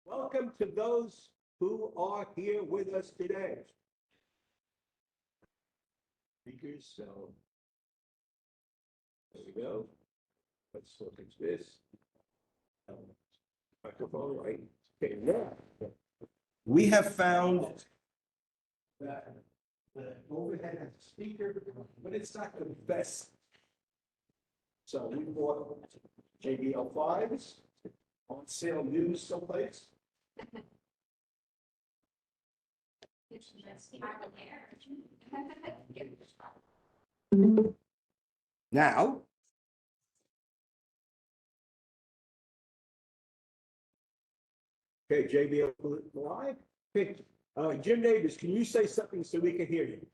Welcome to those who are here with us today. Speakers, so there we go. Let's look at this. Microphone, right? Okay, now we have found that the overhead has a speaker, but it's not the best. So we bought JBL5s on sale new someplace. Now, okay, JBL live. Okay, Jim Neighbors, can you say something so we can hear you?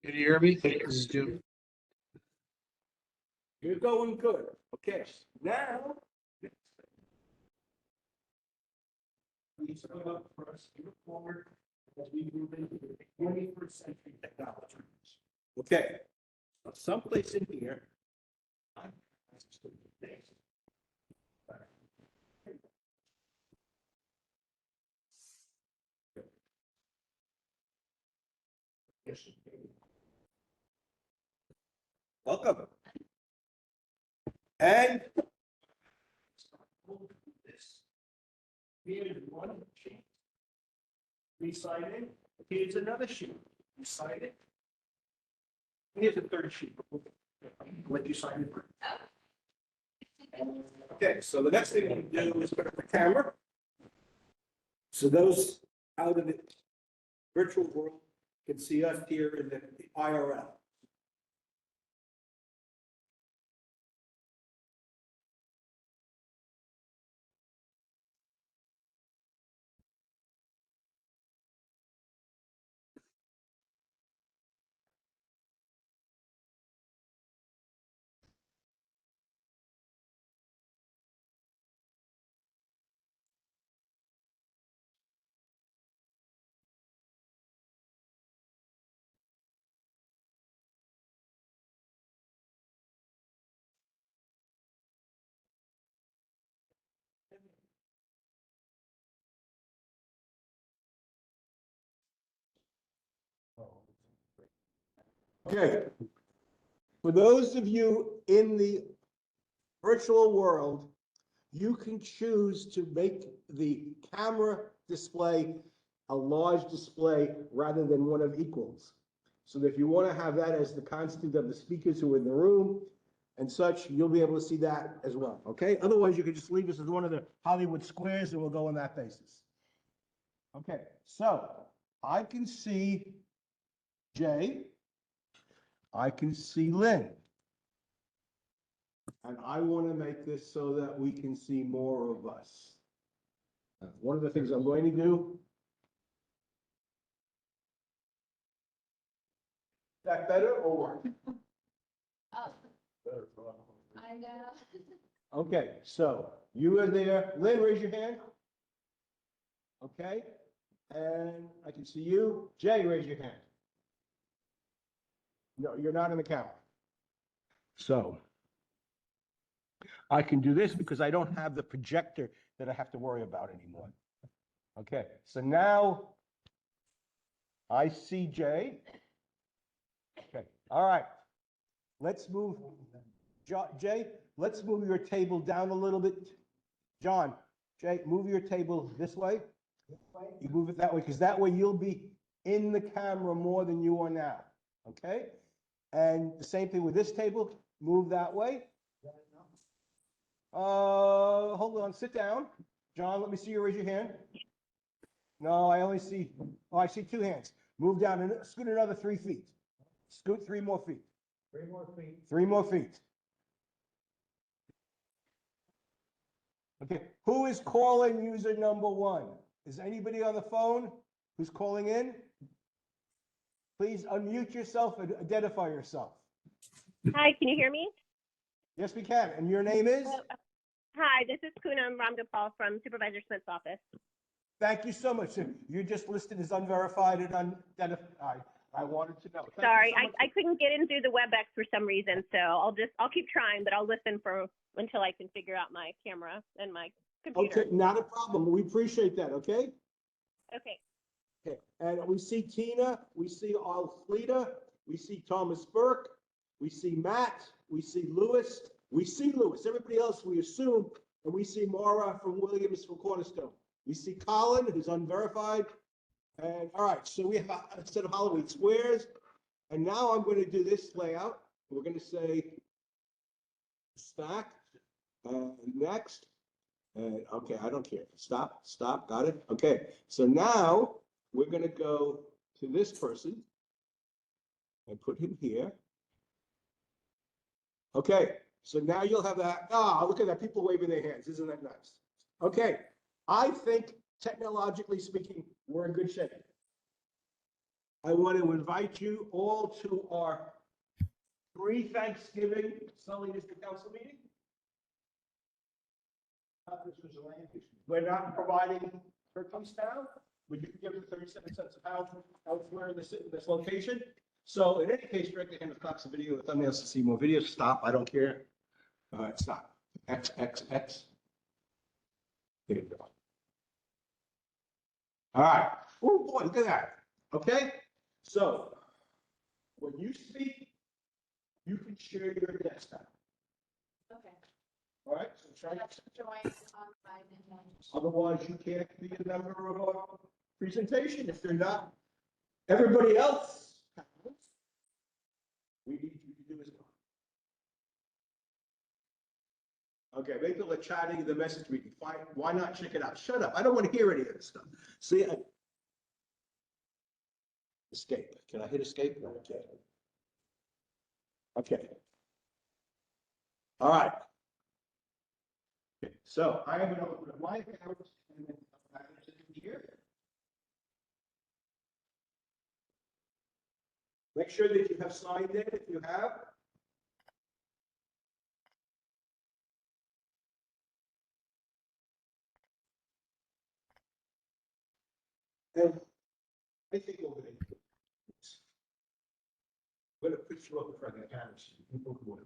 Can you hear me? This is Jim. You're going good. Okay, now. Please go up first, move forward as we move into the 21st century technology. Okay, now someplace in here. Welcome. And here's one sheet. We sign in. Here's another sheet. You sign it. Here's a third sheet. Let you sign it. Okay, so the next thing we do is put up the camera. So those out of the virtual world can see us here in the IRL. Okay. For those of you in the virtual world, you can choose to make the camera display a large display rather than one of equals. So that if you want to have that as the constant of the speakers who are in the room and such, you'll be able to see that as well. Okay. Otherwise, you could just leave this as one of the Hollywood squares and we'll go on that basis. Okay. So I can see Jay. I can see Lynn. And I want to make this so that we can see more of us. One of the things I'm going to do. Is that better or worse? Oh, I know. Okay, so you are there. Lynn, raise your hand. Okay, and I can see you. Jay, raise your hand. No, you're not in the camera. So I can do this because I don't have the projector that I have to worry about anymore. Okay, so now I see Jay. Okay, all right. Let's move, Jay, let's move your table down a little bit. John, Jay, move your table this way. You move it that way because that way you'll be in the camera more than you are now. Okay? And the same thing with this table, move that way. Hold on, sit down. John, let me see you raise your hand. No, I only see, oh, I see two hands. Move down and scoot another 3 feet. Scoot 3 more feet. 3 more feet. 3 more feet. Okay, who is calling user number 1? Is anybody on the phone who's calling in? Please unmute yourself and identify yourself. Hi, can you hear me? Yes, we can. And your name is? Hi, this is Poonam Ramgopal from Supervisor Schmidt's office. Thank you so much. You're just listed as unverified and unidentified. I wanted to know. Thank you Sorry, so much. I couldn't get in through the WebEx for some reason, so I'll keep trying, but I'll listen until I can figure out my camera and my computer. Okay, not a problem. We appreciate that, okay? Okay. Okay, and we see Tina, we see Alfreda, we see Thomas Burke, we see Matt, we see Lewis, everybody else we assume, and we see Maura from Williams from Cornerstone. We see Colin, who's unverified, and all right, so we have a set of Halloween squares, and now I'm going to do this layout. We're going to say stack, next, and okay, I don't care. Stop, got it? Okay, so now we're going to go to this person and put him here. Okay, so now you'll have that. Ah, look at that, people waving their hands. Isn't that nice? Okay, I think technologically speaking, we're in good shape. I want to invite you all to our pre-Thanksgiving Sully District Council meeting. This was a land use. We're not providing turkeys now, but you can give them 37 cents a pound elsewhere in this location. So in any case, directly hand the Fox a video, the thumbnails to see more videos. Stop, I don't care. All right, stop. X. There you go. All right. Oh boy, look at that. Okay. So when you speak, you can share your desktop. Okay. All right. So try. That's join on my image. Otherwise, you can't be a member of our presentation if they're not. Everybody else, we need you to do is. Okay, make the chatting the message reading. Fine. Why not check it out? Shut up. I don't want to hear any of this stuff. See, escape. Can I hit escape? Okay. Okay. All right. Okay. So I am going to open up my account and then come back to here. Make sure that you have signed in if you have. And I think we're going to do this. I'm going to put you up in front of the camera so people who are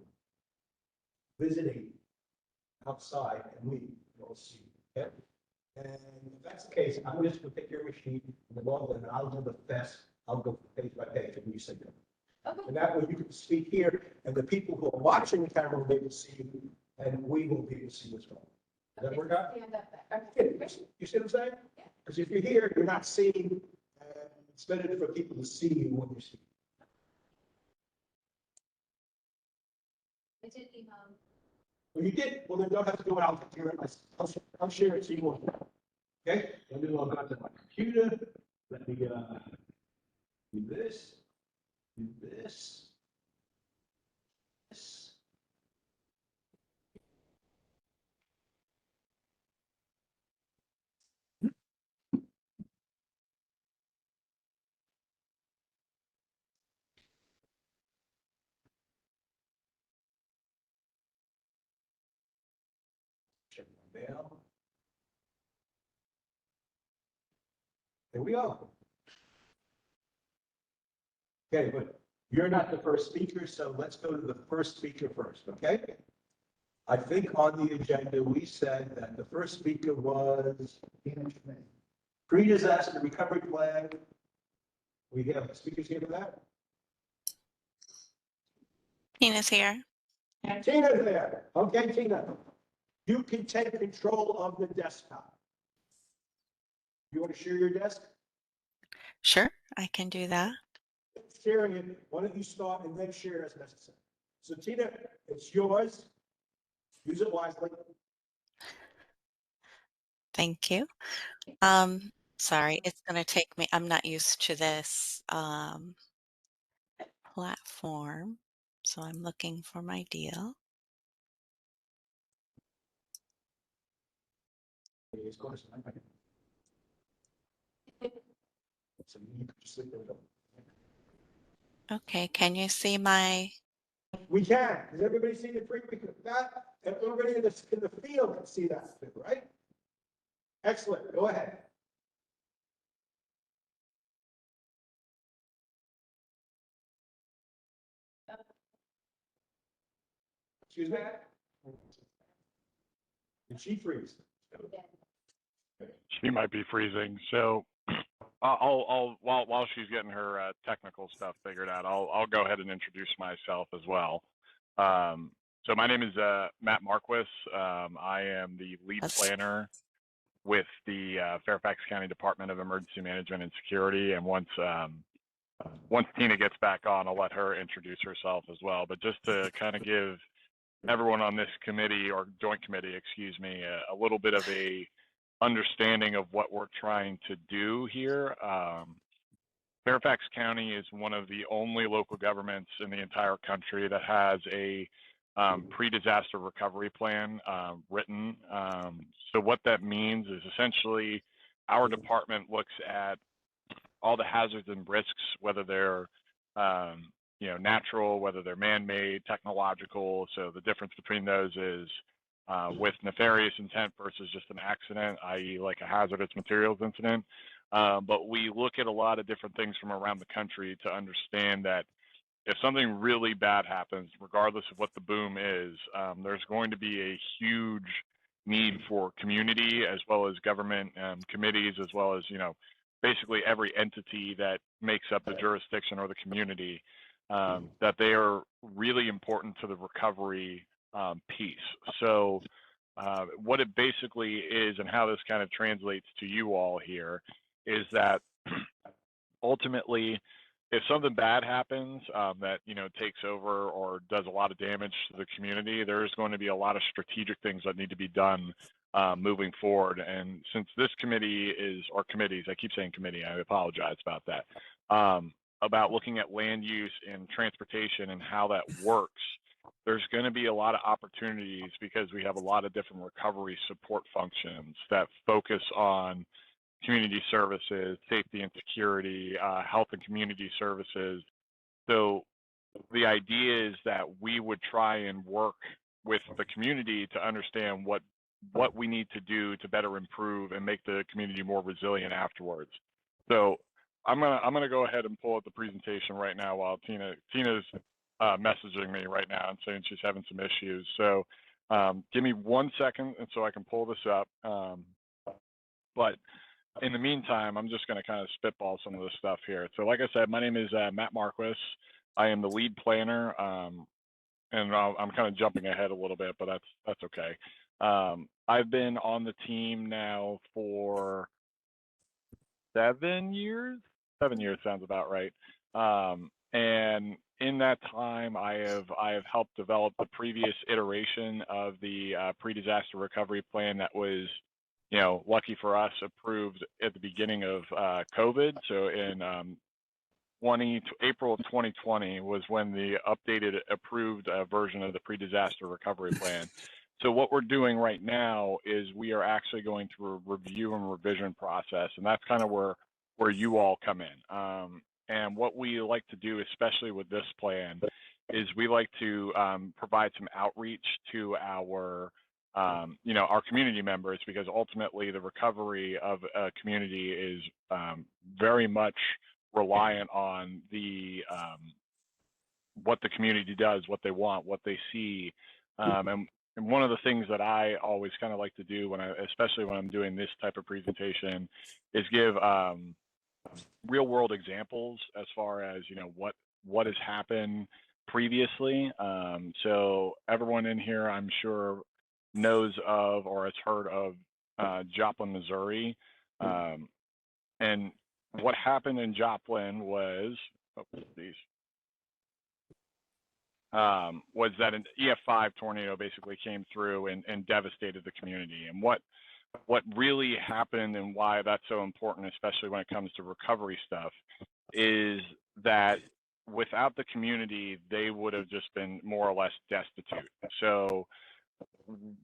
visiting outside and we will see. Okay? And if that's the case, I'm just going to pick your machine and log in, and I'll do the best. I'll go page by page and you say that. Okay. And that way you can speak here, and the people who are watching the camera will be able to see you, and we will be able to see you as well. Does that work out? Stand up there. Okay. Yeah, you see what I'm saying? Yeah. Because if you're here, you're not seeing, it's better for people to see you when you speak. I did email. Well, you did. Well, then don't have to do it. I'll share it so you won't. Okay? Let me log on to my computer. Let me do this. Do this. This. Check my mail. There we are. Okay, but you're not the first speaker, so let's go to the first speaker first, okay? I think on the agenda, we said that the first speaker was pre-disaster recovery plan. We have speakers here for that. Tina's here. And Tina's there. Okay, Tina, you can take control of the desktop. You want to share your desk? Sure, I can do that. Sharing it, why don't you start and then share as necessary? So Tina, it's yours. Use it wisely. Thank you. Sorry, it's going to take me, I'm not used to this platform, so I'm looking for my deal. So you can just sleep in it. Okay, can you see my, We can. Does everybody see the that? Everybody in the field can see that, right? Excellent. Go ahead. Excuse me? Did she freeze? She might be freezing. So while she's getting her technical stuff figured out, I'll go ahead and introduce myself as well. So my name is Matt Marquis. I am the lead planner with the Fairfax County Department of Emergency Management and Security. And once Tina gets back on, I'll let her introduce herself as well. But just to kind of give everyone on this committee, or joint committee, excuse me, a little bit of a understanding of what we're trying to do here. Fairfax County is one of the only local governments in the entire country that has a pre-disaster recovery plan written. So what that means is essentially our department looks at all the hazards and risks, whether they're natural, whether they're man-made, technological. So the difference between those is with nefarious intent versus just an accident, i.e. like a hazardous materials incident. But we look at a lot of different things from around the country to understand that if something really bad happens, regardless of what the boom is, there's going to be a huge need for community as well as government committees, as well as, basically every entity that makes up the jurisdiction or the community, that they are really important to the recovery piece. So what it basically is, and how this kind of translates to you all here, is that ultimately, if something bad happens that takes over or does a lot of damage to the community, there's going to be a lot of strategic things that need to be done moving forward. And since this committee is, or committees, I keep saying committee, I apologize about that, about looking at land use and transportation and how that works, there's going to be a lot of opportunities because we have a lot of different recovery support functions that focus on community services, safety and security, health and community services. So the idea is that we would try and work with the community to understand what we need to do to better improve and make the community more resilient afterwards. So I'm gonna go ahead and pull up the presentation right now while Tina's messaging me right now and saying she's having some issues. So give me 1 second and so I can pull this up. But in the meantime, I'm just going to kind of spitball some of this stuff here. So like I said, my name is Matt Marquis. I am the lead planner, and I'm kind of jumping ahead a little bit, but that's okay. I've been on the team now for 7 years. 7 years sounds about right. And in that time, I have helped develop the previous iteration of the pre-disaster recovery plan that was, lucky for us, approved at the beginning of COVID. So in April of 2020 was when the updated approved version of the pre-disaster recovery plan. So what we're doing right now is we are actually going through a review and revision process, and that's kind of where you all come in. And what we like to do, especially with this plan, is we like to provide some outreach to our our community members, because ultimately the recovery of a community is very much reliant on the what the community does, what they want, what they see. And one of the things that I always kind of like to do especially when I'm doing this type of presentation, is give real world examples as far as, what has happened previously. So everyone in here, I'm sure, knows of or has heard of Joplin, Missouri. And what happened in Joplin was, was that an EF5 tornado basically came through and devastated the community. And what really happened and why that's so important, especially when it comes to recovery stuff, is that without the community, they would have just been more or less destitute. So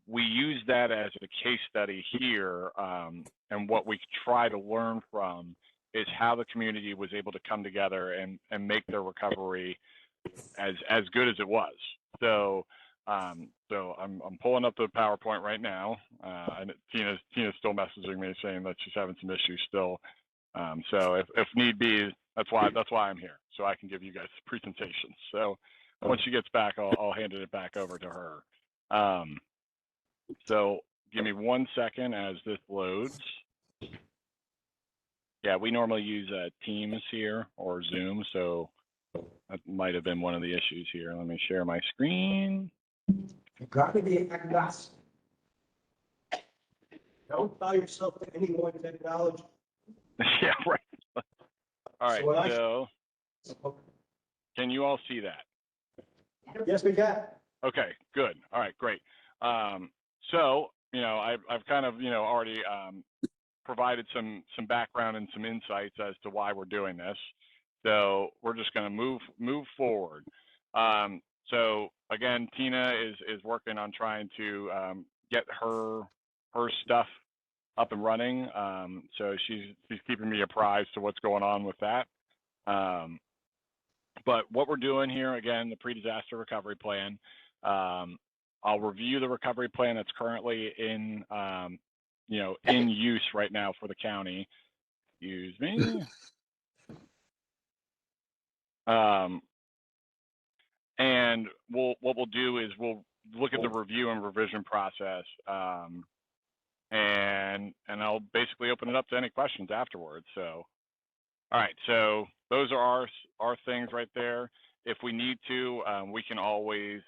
we use that as a case study here, and what we try to learn from is how the community was able to come together and make their recovery as good as it was. So so I'm pulling up the PowerPoint right now, and Tina's still messaging me saying that she's having some issues still. So if need be, that's why I'm here, so I can give you guys the presentation. So once she gets back, I'll hand it back over to her. So give me 1 second as this loads. Yeah, we normally use Teams here or Zoom, so that might have been one of the issues here. Let me share my screen. You gotta be agnostic. Don't tie yourself to any one technology. Yeah, right. All right, So when I- so can you all see that? Yes, we can. Okay, good. All right, great. So, I've kind of, already provided some background and some insights as to why we're doing this. So we're just going to move forward. So again, Tina is working on trying to get her stuff up and running. So she's keeping me apprised to what's going on with that. But what we're doing here, again, the pre-disaster recovery plan. I'll review the recovery plan that's currently in use right now for the county. Excuse me. And what we'll do is we'll look at the review and revision process, and I'll basically open it up to any questions afterwards. So, all right, so those are our things right there. If we need to, we can always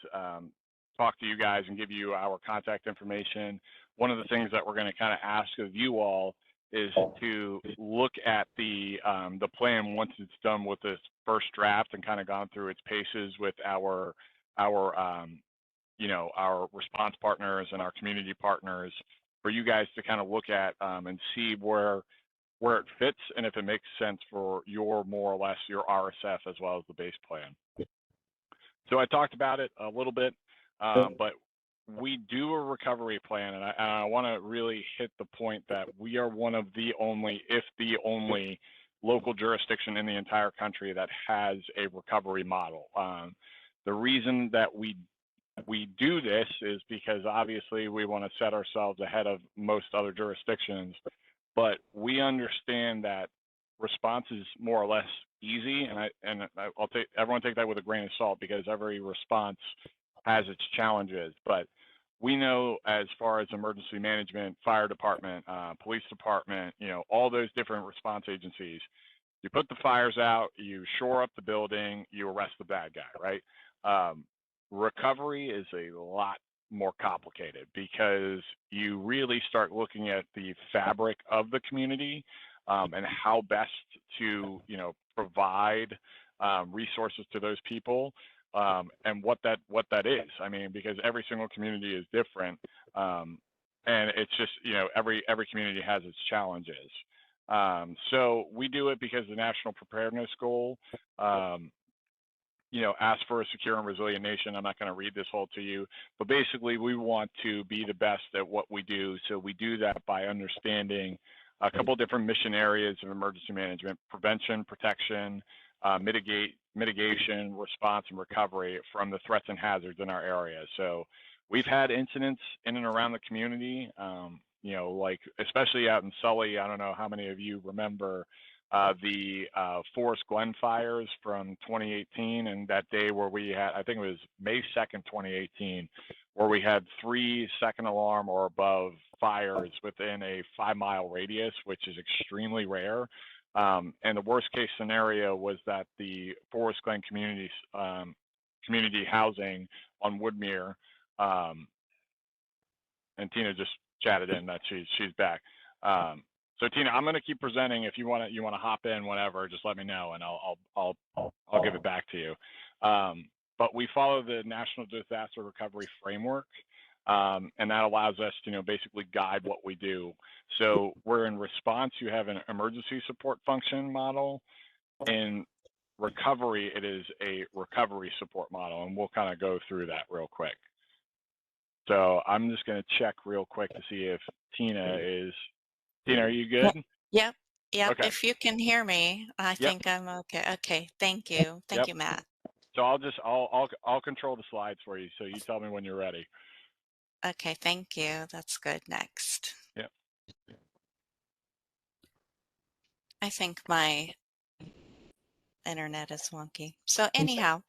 talk to you guys and give you our contact information. One of the things that we're going to kind of ask of you all is to look at the plan once it's done with this first draft and kind of gone through its paces with our response partners and our community partners, for you guys to kind of look at and see where it fits and if it makes sense for your more or less your RSF as well as the base plan. So I talked about it a little bit, but we do a recovery plan, and I want to really hit the point that we are one of the only, if the only, local jurisdiction in the entire country that has a recovery model. The reason that we do this is because obviously we want to set ourselves ahead of most other jurisdictions, but we understand that response is more or less easy, and I'll take everyone take that with a grain of salt because every response has its challenges. But we know, as far as emergency management, fire department, police department, all those different response agencies, you put the fires out, you shore up the building, you arrest the bad guy, right? Recovery is a lot more complicated because you really start looking at the fabric of the community and how best to, provide resources to those people, and what that is. I mean, because every single community is different, and it's just, every community has its challenges. So we do it because the national preparedness goal, ask for a secure and resilient nation. I'm not going to read this whole to you, but basically we want to be the best at what we do. So we do that by understanding a couple different mission areas of emergency management: prevention, protection, mitigation, response, and recovery from the threats and hazards in our area. So we've had incidents in and around the community, like especially out in Sully. I don't know how many of you remember the Forest Glen fires from 2018, and that day where we had, I think it was May 2nd, 2018, where we had 3 second alarm or above fires within a 5-mile radius, which is extremely rare. And the worst case scenario was that the Forest Glen community housing on Woodmere, and Tina just chatted in that she's back. So Tina, I'm going to keep presenting. If you want to hop in, whatever, just let me know, and I'll give it back to you. But we follow the National Disaster Recovery Framework, and that allows us to basically guide what we do. So we're in response. You have an emergency support function model. In recovery, it is a recovery support model, and we'll kind of go through that real quick. So I'm just going to check real quick to see if Tina, are you good? Yep. Okay. If you can hear me, I think I'm okay. Okay. Thank you. Thank you, Matt. So I'll control the slides for you. So you tell me when you're ready. Okay. Thank you. That's good. Next. Yep. I think my internet is wonky. So anyhow,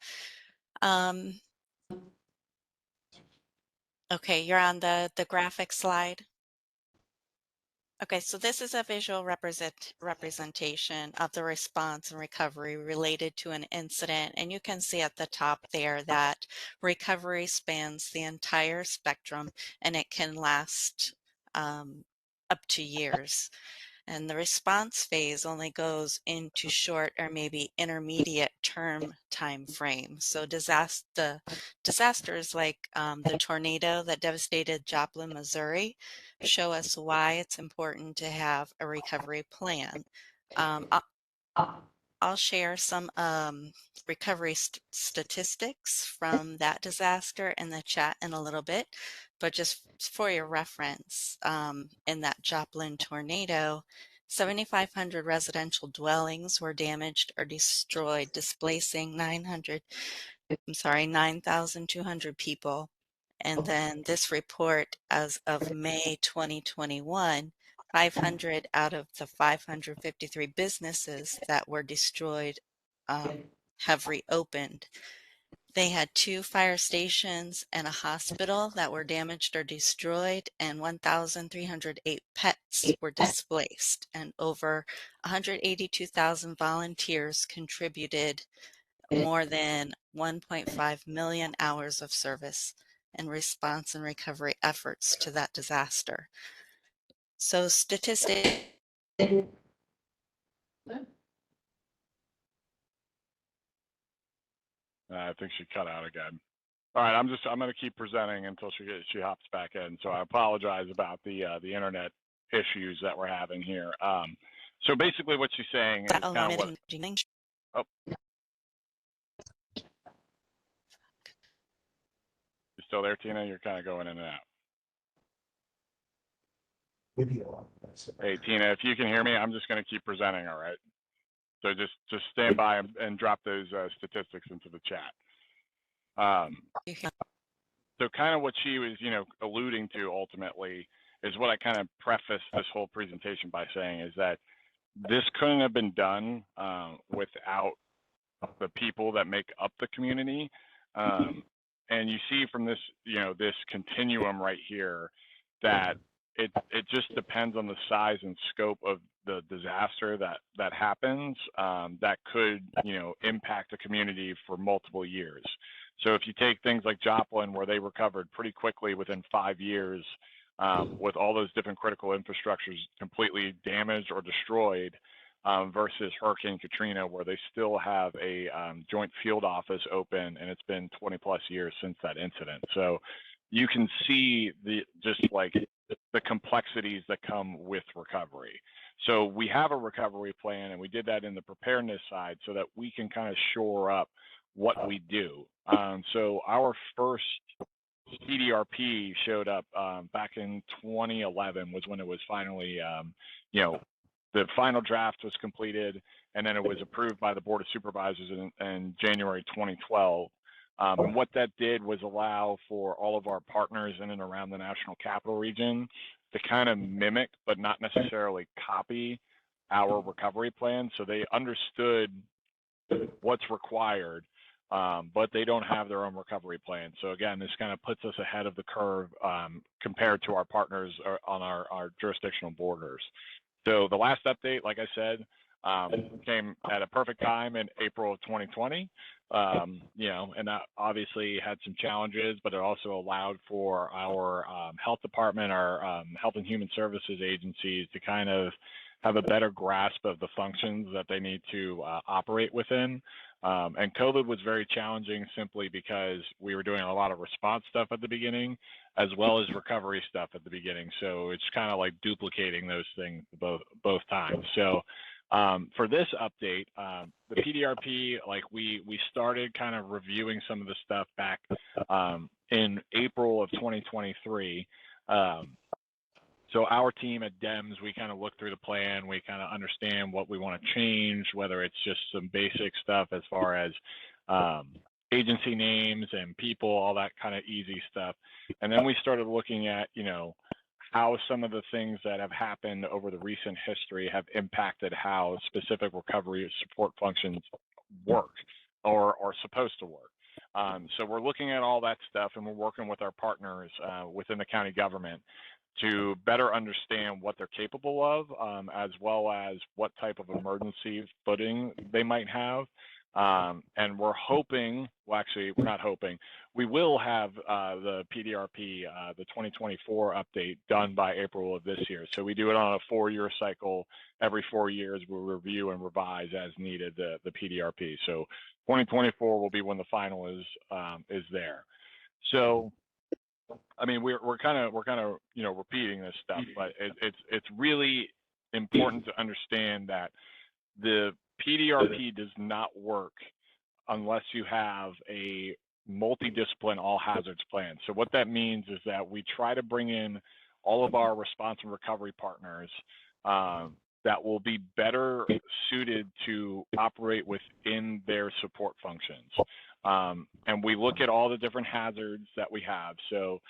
Okay, you're on the graphic slide. Okay, so this is a visual representation of the response and recovery related to an incident. And you can see at the top there that recovery spans the entire spectrum and it can last up to years. And the response phase only goes into short or maybe intermediate term time frame. So disasters like the tornado that devastated Joplin, Missouri, show us why it's important to have a recovery plan. I'll share some recovery statistics from that disaster in the chat in a little bit, but just for your reference, in that Joplin tornado, 7,500 residential dwellings were damaged or destroyed, displacing 9,200 people. And then this report, as of May 2021, 500 out of the 553 businesses that were destroyed have reopened. They had 2 fire stations and a hospital that were damaged or destroyed, and 1,308 pets were displaced, and over 182,000 volunteers contributed more than 1.5 million hours of service and response and recovery efforts to that disaster. So statistics. I think she cut out again. All right, I'm going to keep presenting until she hops back in. So I apologize about the internet issues that we're having here. So basically, what she's saying is kind of what. Oh. You still there, Tina? You're kind of going in and out. Hey, Tina, if you can hear me, I'm just going to keep presenting. All right. So just stand by and drop those statistics into the chat. So kind of what she was, alluding to ultimately is what I kind of prefaced this whole presentation by saying is that this couldn't have been done without the people that make up the community. And you see from this, this continuum right here that it just depends on the size and scope of the disaster that happens that could, impact the community for multiple years. So if you take things like Joplin, where they recovered pretty quickly within 5 years with all those different critical infrastructures completely damaged or destroyed, versus Hurricane Katrina, where they still have a joint field office open, and it's been 20 plus years since that incident. So you can see the complexities that come with recovery. So we have a recovery plan, and we did that in the preparedness side so that we can kind of shore up what we do. So our first PDRP showed up back in 2011 was when it was finally, the final draft was completed, and then it was approved by the Board of Supervisors in January 2012. And what that did was allow for all of our partners in and around the National Capital Region to kind of mimic, but not necessarily copy, our recovery plan. So they understood what's required, but they don't have their own recovery plan. So again, this kind of puts us ahead of the curve compared to our partners on our jurisdictional borders. So the last update, like I said, came at a perfect time in April of 2020. And that obviously had some challenges, but it also allowed for our health department, our health and human services agencies to kind of have a better grasp of the functions that they need to operate within. And COVID was very challenging simply because we were doing a lot of response stuff at the beginning, as well as recovery stuff at the beginning. So it's kind of like duplicating those things both times. So for this update, the PDRP, we started kind of reviewing some of the stuff back in April of 2023. So our team at DEMS, we kind of look through the plan, we kind of understand what we want to change, whether it's just some basic stuff as far as agency names and people, all that kind of easy stuff. And then we started looking at, how some of the things that have happened over the recent history have impacted how specific recovery support functions work or are supposed to work. So we're looking at all that stuff, and we're working with our partners within the county government to better understand what they're capable of, as well as what type of emergency footing they might have. And we're hoping, well, actually, we're not hoping, we will have the PDRP, the 2024 update done by April of this year. So we do it on a 4-year cycle. Every 4 years, we'll review and revise as needed the PDRP. So 2024 will be when the final is there. So, I mean, we're kind of repeating this stuff, but it's really important to understand that the PDRP does not work unless you have a multidiscipline all hazards plan. So what that means is that we try to bring in all of our response and recovery partners that will be better suited to operate within their support functions. And we look at all the different hazards that we have. So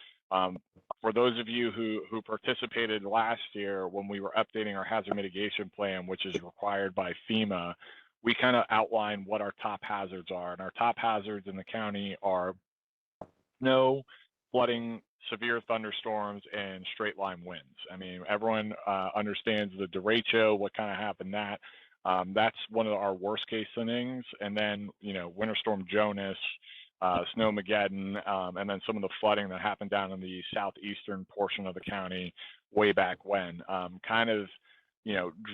for those of you who participated last year when we were updating our hazard mitigation plan, which is required by FEMA, we kind of outlined what our top hazards are. And our top hazards in the county are snow, flooding, severe thunderstorms, and straight line winds. I mean, everyone understands the derecho, what kind of happened that. That's one of our worst case things. And then, Winter Storm Jonas, Snowmageddon, and then some of the flooding that happened down in the southeastern portion of the county way back when, kind of,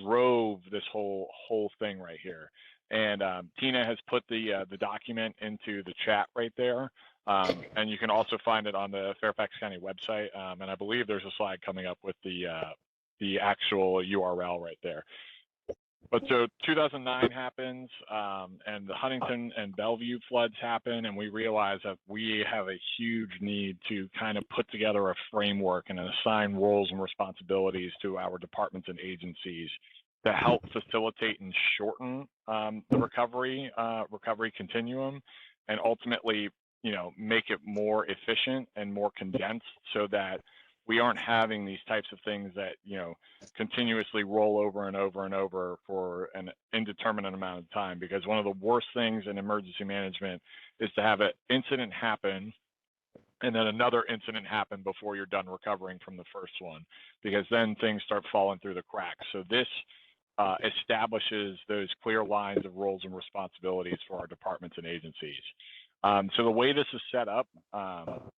drove this whole thing right here. And Tina has put the document into the chat right there, and you can also find it on the Fairfax County website. And I believe there's a slide coming up with the actual URL right there. But so 2009 happens, and the Huntington and Bellevue floods happen, and we realize that we have a huge need to kind of put together a framework and assign roles and responsibilities to our departments and agencies to help facilitate and shorten the recovery continuum, and ultimately, make it more efficient and more condensed so that we aren't having these types of things that, continuously roll over and over and over for an indeterminate amount of time. Because one of the worst things in emergency management is to have an incident happen and then another incident happen before you're done recovering from the first one, because then things start falling through the cracks. So this establishes those clear lines of roles and responsibilities for our departments and agencies. So the way this is set up,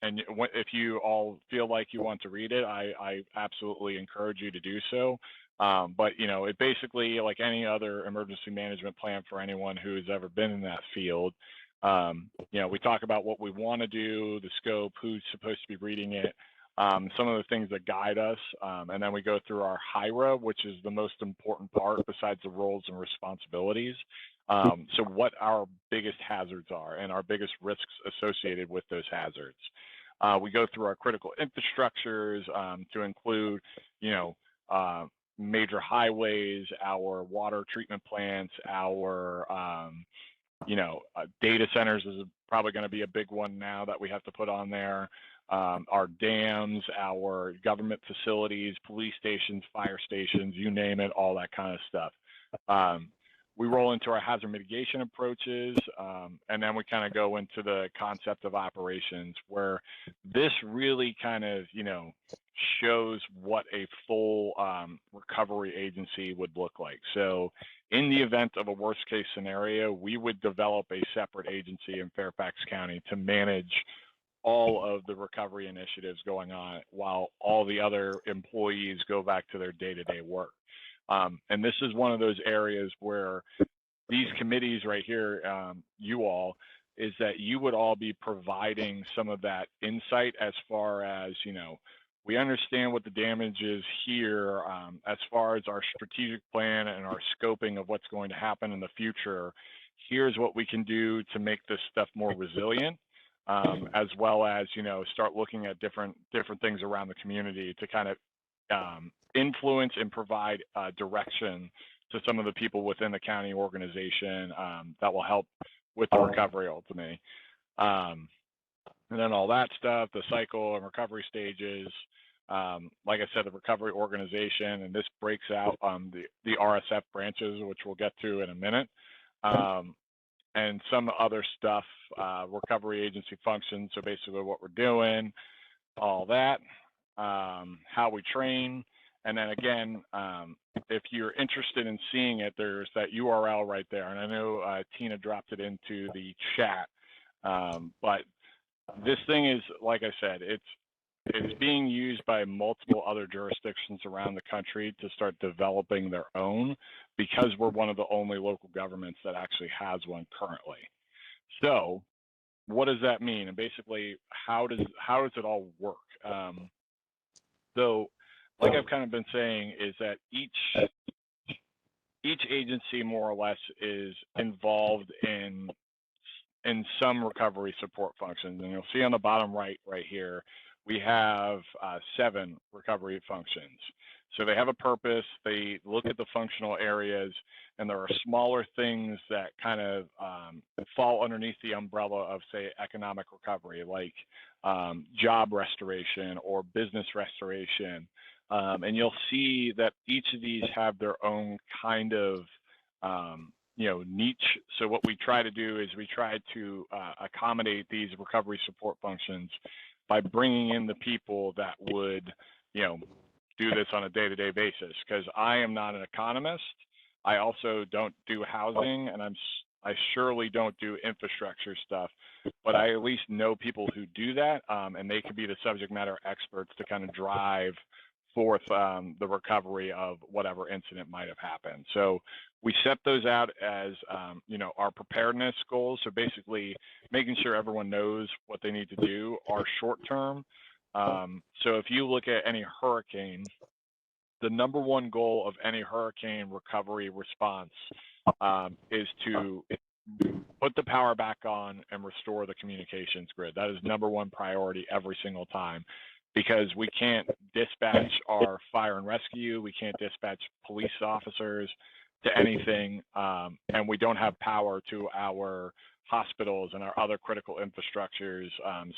and if you all feel like you want to read it, I absolutely encourage you to do so. But, it basically, like any other emergency management plan for anyone who's ever been in that field, we talk about what we want to do, the scope, who's supposed to be reading it, some of the things that guide us, and then we go through our HIRA, which is the most important part besides the roles and responsibilities. So what our biggest hazards are and our biggest risks associated with those hazards. We go through our critical infrastrucures to include, major highways, our water treatment plants, our, data centers is probably going to be a big one now that we have to put on there. Our dams, our government facilities, police stations, fire stations, you name it, all that kind of stuff. We roll into our hazard mitigation approaches, and then we kind of go into the concept of operations, where this really kind of, shows what a full recovery agency would look like. So in the event of a worst case scenario, we would develop a separate agency in Fairfax County to manage all of the recovery initiatives going on while all the other employees go back to their day-to-day work. And this is one of those areas where these committees right here, is that you would all be providing some of that insight as far as, we understand what the damage is here, as far as our strategic plan and our scoping of what's going to happen in the future. Here's what we can do to make this stuff more resilient, as well as, start looking at different things around the community to kind of influence and provide direction to some of the people within the county organization that will help with the recovery ultimately. And then all that stuff, the cycle and recovery stages, like I said, the recovery organization, and this breaks out the RSF branches, which we'll get to in a minute. and some other stuff, recovery agency functions. So basically what we're doing, all that, how we train. And then again, if you're interested in seeing it, there's that URL right there. And I know Tina dropped it into the chat. But this thing is, like I said, it's being used by multiple other jurisdictions around the country to start developing their own, because we're one of the only local governments that actually has one currently. So what does that mean? And basically, how does it all work? So like I've kind of been saying, is that each agency more or less is involved in some recovery support functions. And you'll see on the bottom right here, we have 7 recovery functions. So they have a purpose, they look at the functional areas, and there are smaller things that kind of fall underneath the umbrella of, say, economic recovery, like job restoration or business restoration. And you'll see that each of these have their own kind of niche. So what we try to do is we try to accommodate these recovery support functions by bringing in the people that would, do this on a day-to-day basis. Because I am not an economist. I also don't do housing, and I surely don't do infrastructure stuff. But I at least know people who do that, and they could be the subject matter experts to kind of drive forth the recovery of whatever incident might have happened. So we set those out as, our preparedness goals. So basically making sure everyone knows what they need to do are short term. So if you look at any hurricane, the number one goal of any hurricane recovery response is to put the power back on and restore the communications grid. That is number one priority every single time, because we can't dispatch our fire and rescue, we can't dispatch police officers to anything, and we don't have power to our hospitals and our other critical infrastructures.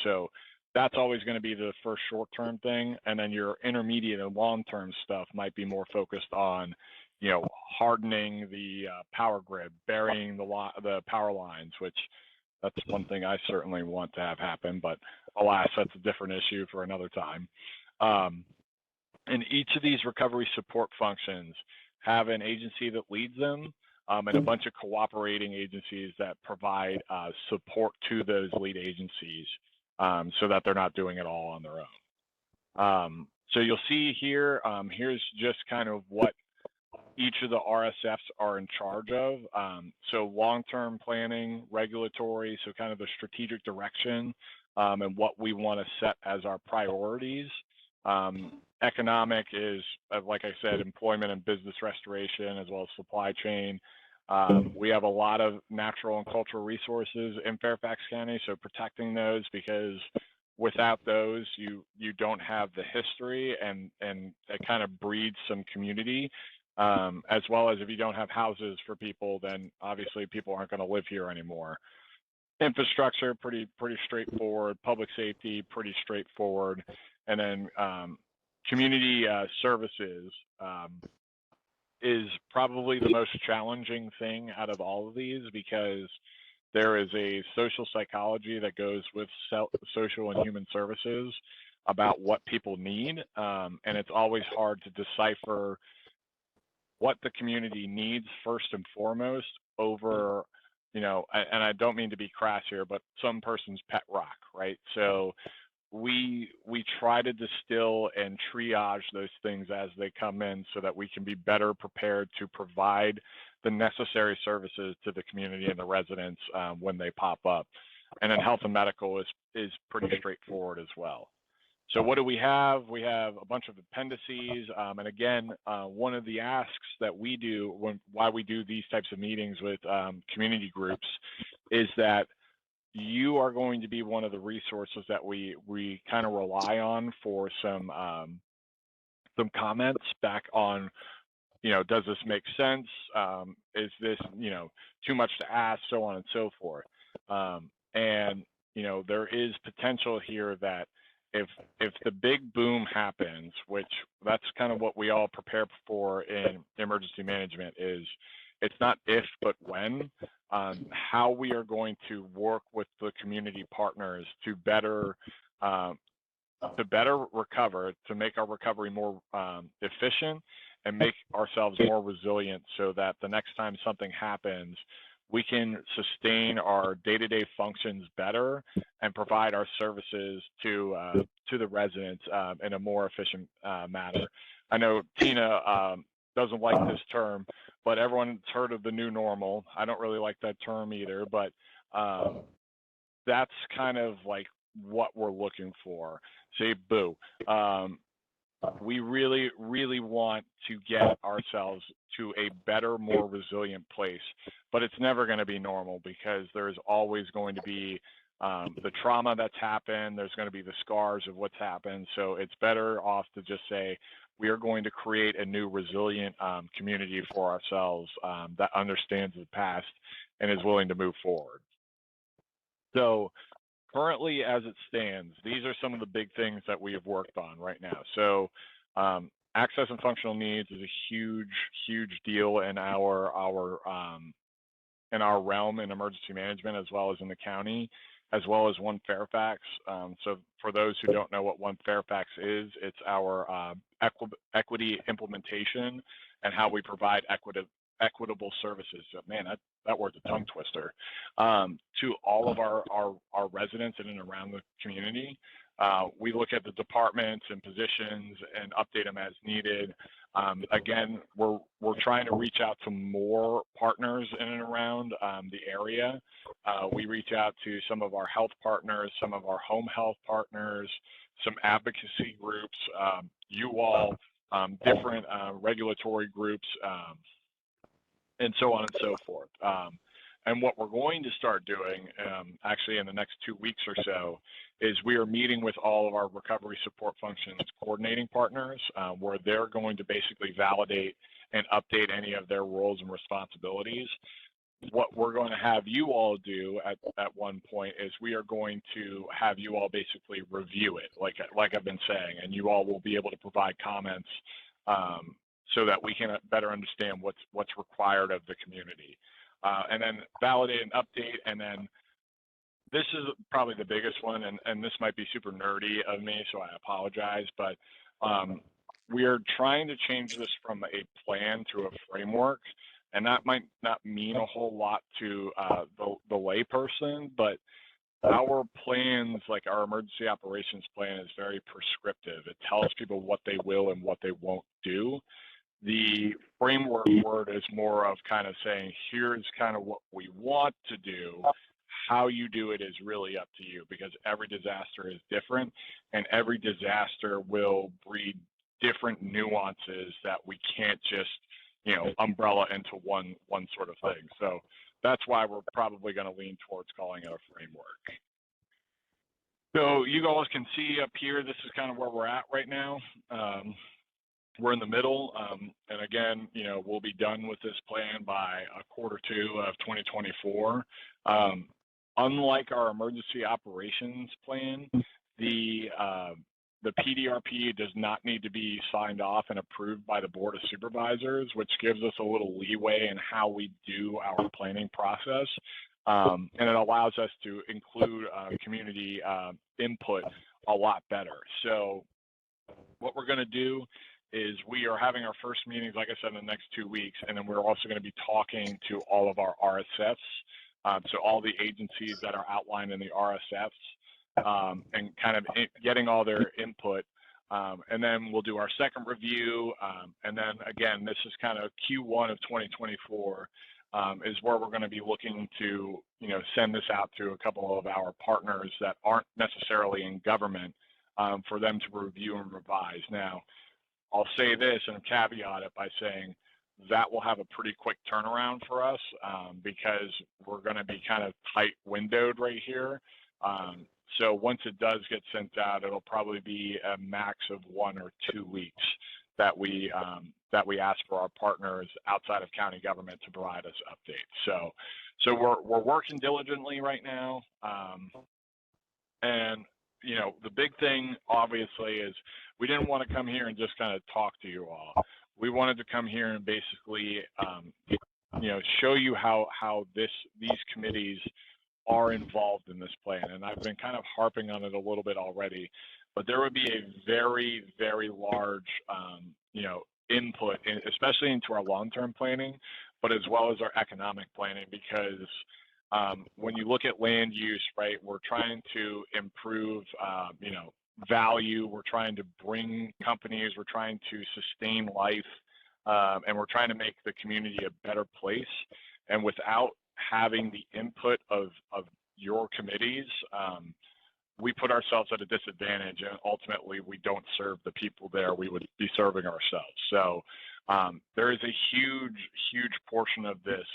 So that's always going to be the first short-term thing, and then your intermediate and long-term stuff might be more focused on, hardening the power grid, burying the power lines, which that's one thing I certainly want to have happen, but alas, that's a different issue for another time. And each of these recovery support functions have an agency that leads them, and a bunch of cooperating agencies that provide support to those lead agencies, so that they're not doing it all on their own. So you'll see here, here's just kind of what each of the RSFs are in charge of. So long-term planning, regulatory, so kind of the strategic direction, and what we want to set as our priorities. Economic is, like I said, employment and business restoration, as well as supply chain. We have a lot of natural and cultural resources in Fairfax County, so protecting those, because without those, you don't have the history, and it kind of breeds some community, as well as if you don't have houses for people, then obviously people aren't going to live here anymore. Infrastructure, pretty straightforward. Public safety, pretty straightforward. And then community services is probably the most challenging thing out of all of these, because there is a social psychology that goes with social and human services about what people need, and it's always hard to decipher what the community needs first and foremost over, and I don't mean to be crass here, but some person's pet rock, right? So we try to distill and triage those things as they come in, so that we can be better prepared to provide the necessary services to the community and the residents when they pop up. And then health and medical is pretty straightforward as well. So what do we have? We have a bunch of appendices. And again, one of the asks that we do why we do these types of meetings with community groups is that you are going to be one of the resources that we kind of rely on for some comments back on, does this make sense? Is this, too much to ask, so on and so forth. And, there is potential here that if the big boom happens, which that's kind of what we all prepare for in emergency management, is it's not if, but when, how we are going to work with the community partners to better recover, to make our recovery more efficient and make ourselves more resilient so that the next time something happens, we can sustain our day-to-day functions better and provide our services to the residents in a more efficient manner. I know Tina doesn't like this term, but everyone's heard of the new normal. I don't really like that term either, but that's kind of like what we're looking for. Say boo. We really, really want to get ourselves to a better, more resilient place, but it's never going to be normal because there's always going to be the trauma that's happened. There's going to be the scars of what's happened. So it's better off to just say, we are going to create a new resilient community for ourselves that understands the past and is willing to move forward. So currently, as it stands, these are some of the big things that we have worked on right now. So access and functional needs is a huge, huge deal in our realm in emergency management, as well as in the county, as well as One Fairfax. So for those who don't know what One Fairfax is, it's our equity implementation and how we provide equitable services. So man, that word's a tongue twister, to all of our residents in and around the community. We look at the departments and positions and update them as needed. Again, we're trying to reach out to more partners in and around the area. We reach out to some of our health partners, some of our home health partners, some advocacy groups, you all, different regulatory groups, and so on and so forth. And what we're going to start doing, actually in the next 2 weeks or so, is we are meeting with all of our recovery support functions coordinating partners, where they're going to basically validate and update any of their roles and responsibilities. What we're going to have you all do at one point is we are going to have you all basically review it, like I've been saying, and you all will be able to provide comments so that we can better understand what's required of the community. And then validate and update. And then this is probably the biggest one, and this might be super nerdy of me, so I apologize, but we are trying to change this from a plan to a framework. And that might not mean a whole lot to the layperson, but our plans, like our emergency operations plan, is very prescriptive. It tells people what they will and what they won't do. The framework word is more of kind of saying, here's kind of what we want to do. How you do it is really up to you, because every disaster is different and every disaster will breed different nuances that we can't just, umbrella into one sort of thing. So that's why we're probably going to lean towards calling it a framework. So you guys can see up here, this is kind of where we're at right now. We're in the middle, and again, we'll be done with this plan by Q2 of 2024. Unlike our emergency operations plan, the PDRP does not need to be signed off and approved by the Board of Supervisors, which gives us a little leeway in how we do our planning process, and it allows us to include community input a lot better. So what we're going to do is we are having our first meetings, like I said, in the next 2 weeks, and then we're also going to be talking to all of our RSFs, so all the agencies that are outlined in the RSFs, and kind of getting all their input, and then we'll do our second review, and then again, this is kind of Q1 of 2024, is where we're going to be looking to, send this out to a couple of our partners that aren't necessarily in government, for them to review and revise. Now, I'll say this and caveat it by saying that will have a pretty quick turnaround for us, because we're going to be kind of tight windowed right here. So once it does get sent out, it'll probably be a max of 1 or 2 weeks that we ask for our partners outside of county government to provide us updates. So we're working diligently right now, and the big thing obviously is we didn't want to come here and just kind of talk to you all. We wanted to come here and basically show you how these committees are involved in this plan. And I've been kind of harping on it a little bit already, but there would be a very, very large, input, especially into our long-term planning, but as well as our economic planning, because when you look at land use, right, we're trying to improve, value. We're trying to bring companies. We're trying to sustain life, and we're trying to make the community a better place. And without having the input of your committees, we put ourselves at a disadvantage, and ultimately we don't serve the people there. We would be serving ourselves. So there is a huge portion of this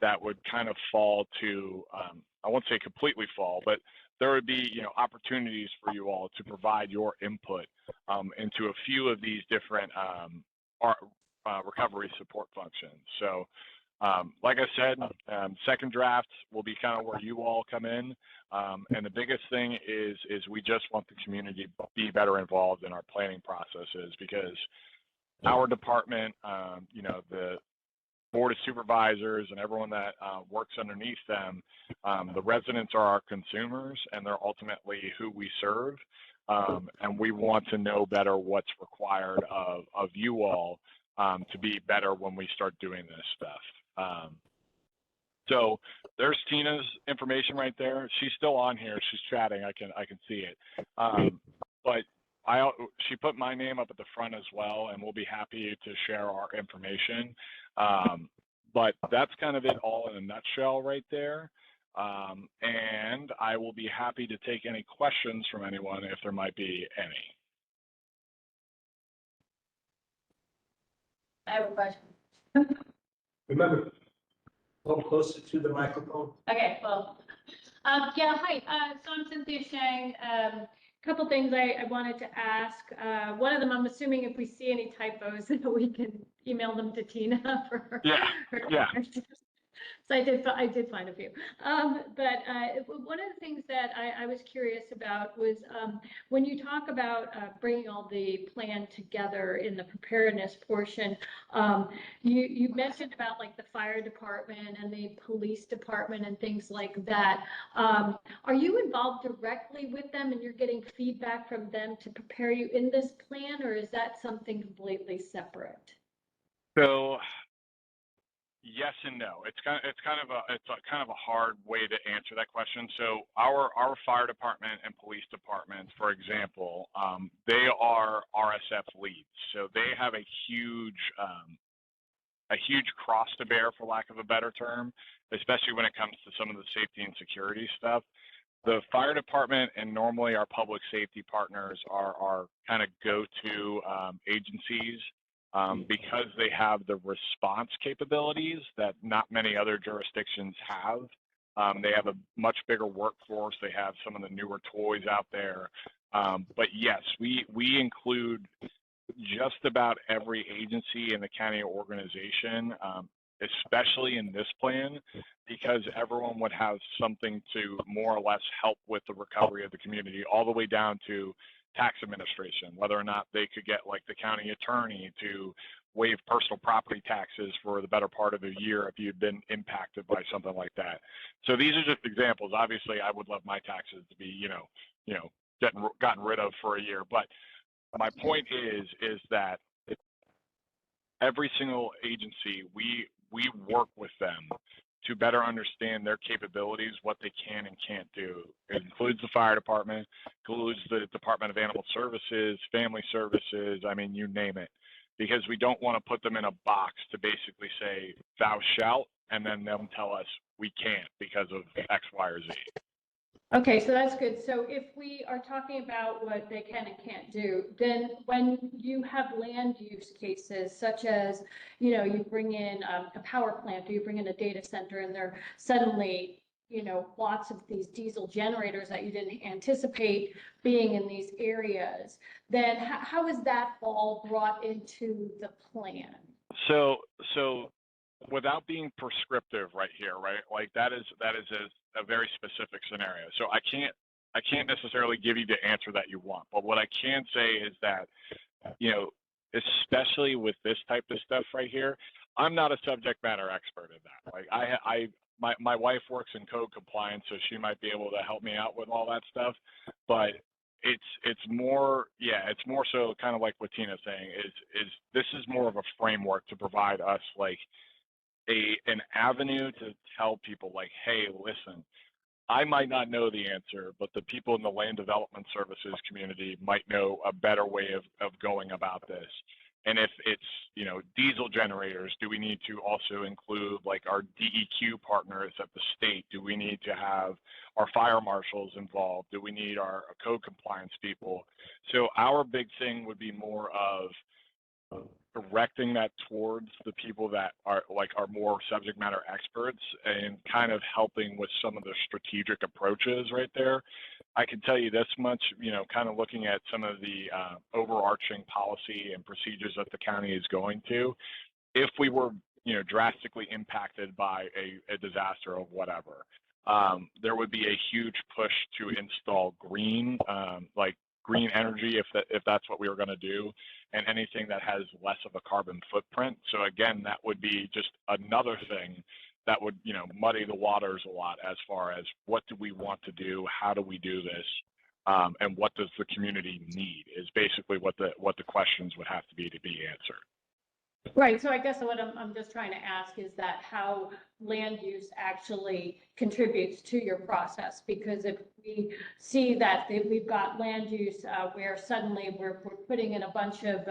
that would kind of fall to, I won't say completely fall, but there would be, opportunities for you all to provide your input into a few of these different recovery support functions. So like I said, second draft will be kind of where you all come in. And the biggest thing is we just want the community to be better involved in our planning processes, because our department, the Board of Supervisors and everyone that works underneath them, the residents are our consumers, and they're ultimately who we serve. And we want to know better what's required of you all to be better when we start doing this stuff. So there's Tina's information right there. She's still on here. She's chatting. I can see it. But she put my name up at the front as well, and we'll be happy to share our information. But that's kind of it all in a nutshell right there. And I will be happy to take any questions from anyone if there might be any. I have a question. Remember, go closer to the microphone. Okay, well, yeah, hi. So I'm Cynthia Shang. Couple things I wanted to ask. One of them, I'm assuming if we see any typos, we can email them to Tina for her. Yeah. So I did find a few. But one of the things that I was curious about was when you talk about bringing all the plan together in the preparedness portion, you mentioned about like the fire department and the police department and things like that. Are you involved directly with them and you're getting feedback from them to prepare you in this plan, or is that something completely separate? So yes and no. It's kind of a hard way to answer that question. So our fire department and police departments, for example, they are RSF leads. So they have a huge cross to bear, for lack of a better term, especially when it comes to some of the safety and security stuff. The fire department and normally our public safety partners are kind of go-to agencies. Because they have the response capabilities that not many other jurisdictions have. They have a much bigger workforce. They have some of the newer toys out there. But yes, we include just about every agency in the county organization, especially in this plan, because everyone would have something to more or less help with the recovery of the community, all the way down to tax administration, whether or not they could get like the county attorney to waive personal property taxes for the better part of a year if you'd been impacted by something like that. So these are just examples. Obviously, I would love my taxes to be, gotten rid of for a year. But my point is that every single agency, we work with them to better understand their capabilities, what they can and can't do. It includes the fire department, includes the Department of Animal Services, Family Services, I mean, you name it. Because we don't want to put them in a box to basically say, thou shalt, and then them tell us we can't because of X, Y, or Z. Okay, so that's good. So if we are talking about what they can and can't do, then when you have land use cases such as, you bring in a power plant or you bring in a data center and there suddenly, lots of these diesel generators that you didn't anticipate being in these areas, then how is that all brought into the plan? So without being prescriptive right here, right? Like that is a very specific scenario. So I can't necessarily give you the answer that you want, but what I can say is that, especially with this type of stuff right here, I'm not a subject matter expert in that. Like my wife works in code compliance, so she might be able to help me out with all that stuff. But it's more, yeah, it's more so kind of like what Tina's saying is this is more of a framework to provide us like an avenue to tell people like, hey, listen, I might not know the answer, but the people in the land development services community might know a better way of going about this. And if it's, you know, diesel generators, do we need to also include like our DEQ partners at the state? Do we need to have our fire marshals involved? Do we need our code compliance people? So our big thing would be more of directing that towards the people that are more subject matter experts and kind of helping with some of the strategic approaches right there. I can tell you this much, you know, kind of looking at some of the overarching policy and procedures that the county is going to, if we were, you know, drastically impacted by a disaster of whatever, there would be a huge push to install green, like green energy if that's what we were going to do, and anything that has less of a carbon footprint. So again, that would be just another thing that would, you know, muddy the waters a lot as far as what do we want to do, how do we do this, and what does the community need is basically what the questions would have to be answered. Right. So I guess what I'm just trying to ask is that how land use actually contributes to your process, because if we see that we've got land use where suddenly we're putting in a bunch of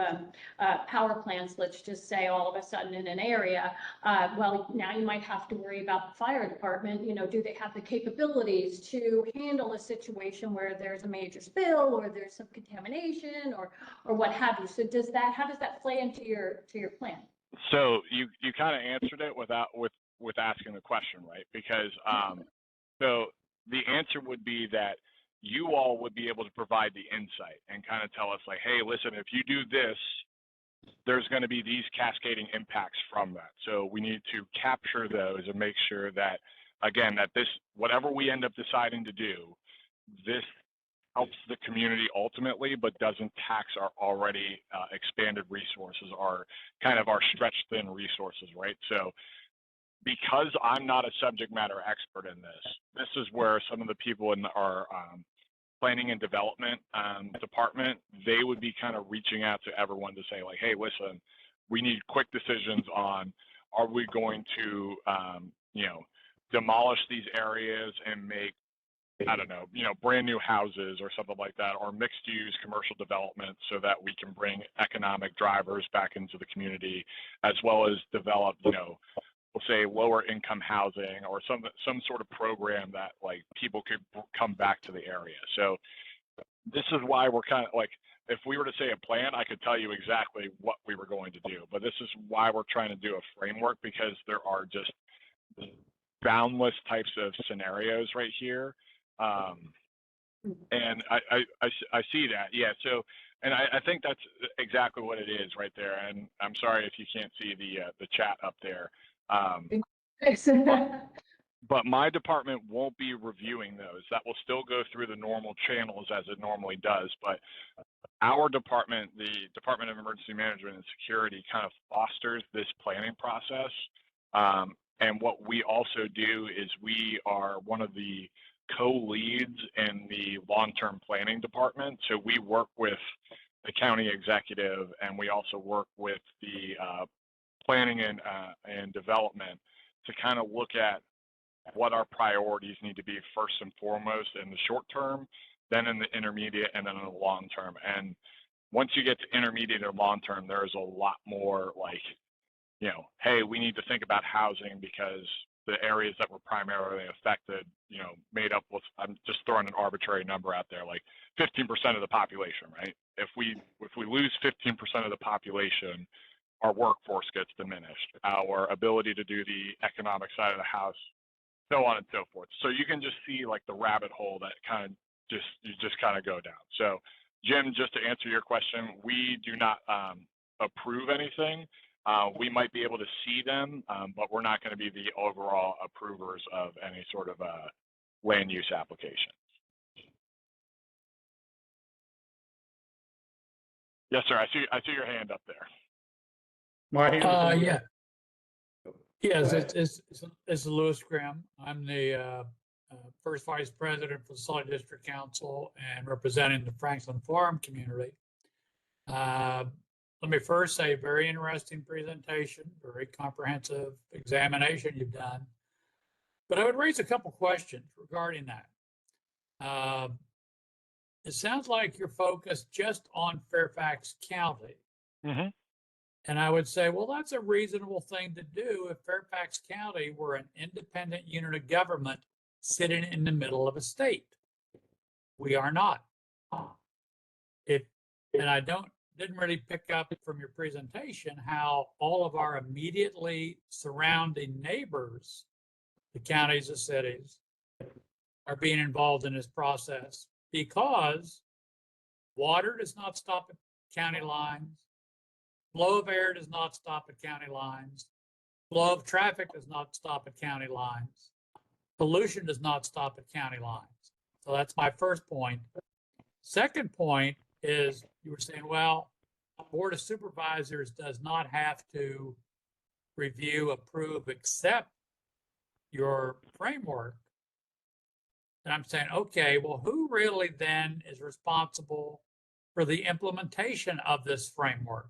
power plants, let's just say all of a sudden in an area, well, now you might have to worry about the fire department. You know, do they have the capabilities to handle a situation where there's a major spill or there's some contamination or what have you? So how does that play into your plan? So you kind of answered it with asking the question, right? Because so the answer would be that you all would be able to provide the insight and kind of tell us like, hey, listen, if you do this, there's going to be these cascading impacts from that. So we need to capture those and make sure that, again, that this, whatever we end up deciding to do, this helps the community ultimately, but doesn't tax our already expanded resources, our kind of our stretched thin resources, right? So because I'm not a subject matter expert in this is where some of the people in our planning and development department, they would be kind of reaching out to everyone to say like, hey, listen, we need quick decisions on, are we going to, you know, demolish these areas and make, I don't know, you know, brand new houses or something like that, or mixed use commercial development so that we can bring economic drivers back into the community, as well as develop, you know, we'll say lower income housing or some sort of program that like people could come back to the area. So this is why we're kind of like, if we were to say a plan, I could tell you exactly what we were going to do, but this is why we're trying to do a framework, because there are just boundless types of scenarios right here. And I see that. Yeah. So, and I think that's exactly what it is right there. And I'm sorry if you can't see the chat up there. But my department won't be reviewing those. That will still go through the normal channels as it normally does. But our department, the Department of Emergency Management and Security, kind of fosters this planning process. And what we also do is we are one of the co-leads in the long-term planning department. So we work with the county executive, and we also work with the planning and development to kind of look at what our priorities need to be first and foremost in the short term, then in the intermediate, and then in the long term. And once you get to intermediate or long term, there's a lot more like, you know, hey, we need to think about housing because the areas that were primarily affected, you know, made up with, I'm just throwing an arbitrary number out there, like 15% of the population, right? If we lose 15% of the population, our workforce gets diminished, our ability to do the economic side of the house, so on and so forth. So you can just see like the rabbit hole that kind of you just kind of go down. So Jim, just to answer your question, we do not approve anything. We might be able to see them, but we're not going to be the overall approvers of any sort of land use application. Yes, sir. I see your hand up there. My hand is Yeah. Yes, it's Louis Grimm. I'm the first vice president for the Sully District Council and representing the Franklin Farm community. Let me first say, very interesting presentation, very comprehensive examination you've done. But I would raise a couple questions regarding that. It sounds like you're focused just on Fairfax County. Mm-hmm. And I would say, well, that's a reasonable thing to do if Fairfax County were an independent unit of government sitting in the middle of a state. We are not. And I didn't really pick up from your presentation how all of our immediately surrounding neighbors, the counties, the cities, are being involved in this process, because water does not stop at county lines. Flow of air does not stop at county lines. Flow of traffic does not stop at county lines. Pollution does not stop at county lines. So that's my first point. Second point is you were saying, well, Board of Supervisors does not have to review, approve, accept your framework. And I'm saying, okay, well, who really then is responsible for the implementation of this framework?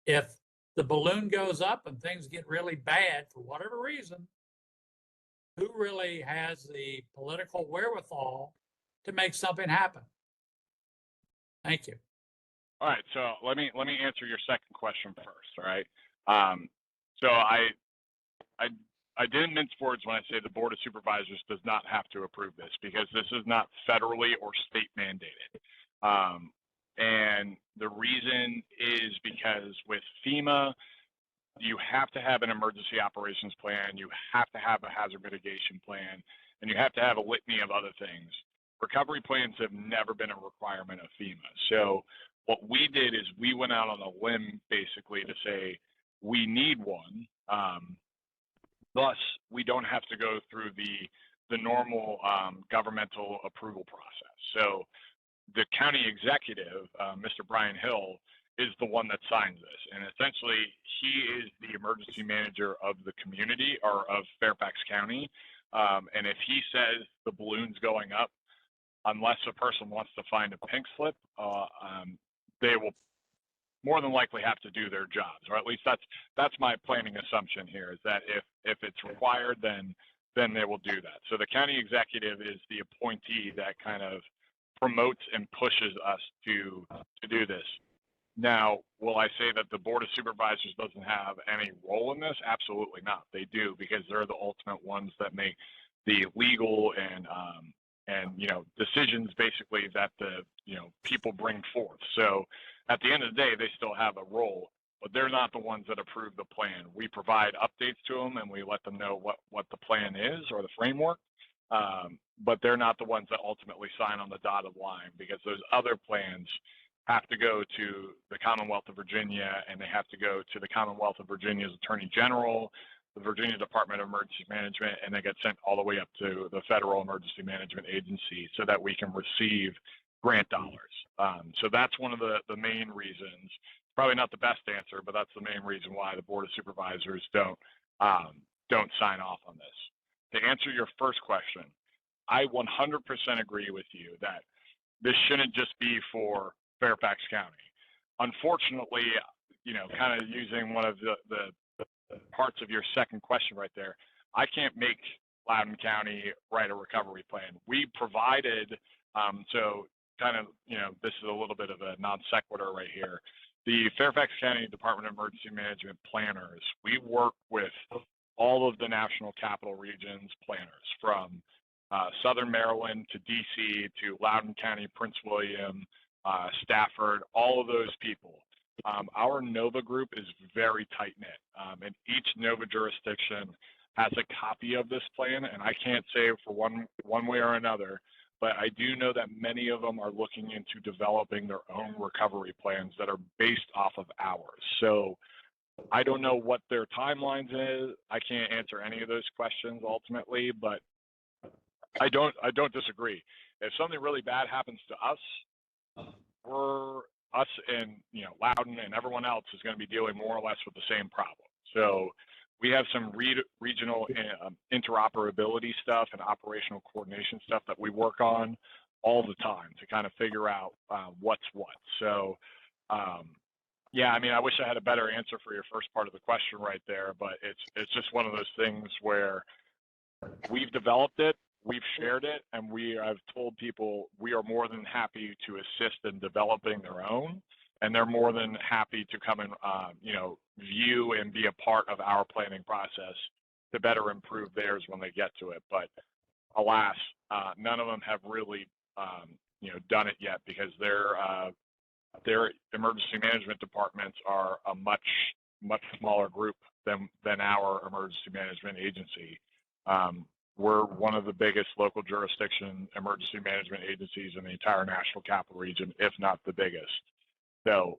If the balloon goes up and things get really bad for whatever reason, who really has the political wherewithal to make something happen? Thank you. All right, so let me answer your second question first. All right, so I didn't mince words when I say the Board of Supervisors does not have to approve this, because this is not federally or state mandated. And the reason is because with FEMA, you have to have an emergency operations plan, you have to have a hazard mitigation plan, and you have to have a litany of other things. Recovery plans have never been a requirement of FEMA. So what we did is we went out on a limb basically to say we need one. Thus, we don't have to go through the normal governmental approval process. So the county executive, Mr. Brian Hill, is the one that signs this. And essentially, he is the emergency manager of the community, or of Fairfax County. And if he says the balloon's going up, unless a person wants to find a pink slip, they will more than likely have to do their jobs, or at least that's my planning assumption here, is that if it's required, then they will do that. So the county executive is the appointee that kind of promotes and pushes us to do this. Now, will I say that the Board of Supervisors doesn't have any role in this? Absolutely not. They do, because they're the ultimate ones that make the legal and decisions basically that the people bring forth. So at the end of the day, they still have a role, but they're not the ones that approve the plan. We provide updates to them and we let them know what the plan is, or the framework, but they're not the ones that ultimately sign on the dotted line, because those other plans have to go to the Commonwealth of Virginia, and they have to go to the Commonwealth of Virginia's Attorney General, the Virginia Department of Emergency Management, and they get sent all the way up to the Federal Emergency Management Agency so that we can receive grant dollars. So that's one of the main reasons. Probably not the best answer, but that's the main reason why the Board of Supervisors don't sign off on this. To answer your first question, I 100% agree with you that this shouldn't just be for Fairfax County. Unfortunately, kind of using one of the parts of your second question right there, I can't make Loudoun County write a recovery plan. We provided, so kind of, this is a little bit of a non sequitur right here. The Fairfax County Department of Emergency Management planners, we work with all of the National Capital Region's planners, from Southern Maryland to DC to Loudoun County, Prince William, Stafford, all of those people. Our NOVA group is very tight-knit, and each NOVA jurisdiction has a copy of this plan, and I can't say for one way or another, but I do know that many of them are looking into developing their own recovery plans that are based off of ours. So I don't know what their timelines is. I can't answer any of those questions ultimately, but I don't disagree. If something really bad happens to us, us and Loudoun and everyone else is going to be dealing more or less with the same problem. So we have some regional interoperability stuff and operational coordination stuff that we work on all the time to kind of figure out what's what. So, yeah, I mean, I wish I had a better answer for your first part of the question right there, but it's just one of those things where we've developed it, we've shared it, and I've told people we are more than happy to assist in developing their own, and they're more than happy to come and view and be a part of our planning process to better improve theirs when they get to it. But alas, none of them have really done it yet, because their emergency management departments are a much smaller group than our emergency management agency. We're one of the biggest local jurisdiction emergency management agencies in the entire National Capital Region, if not the biggest. So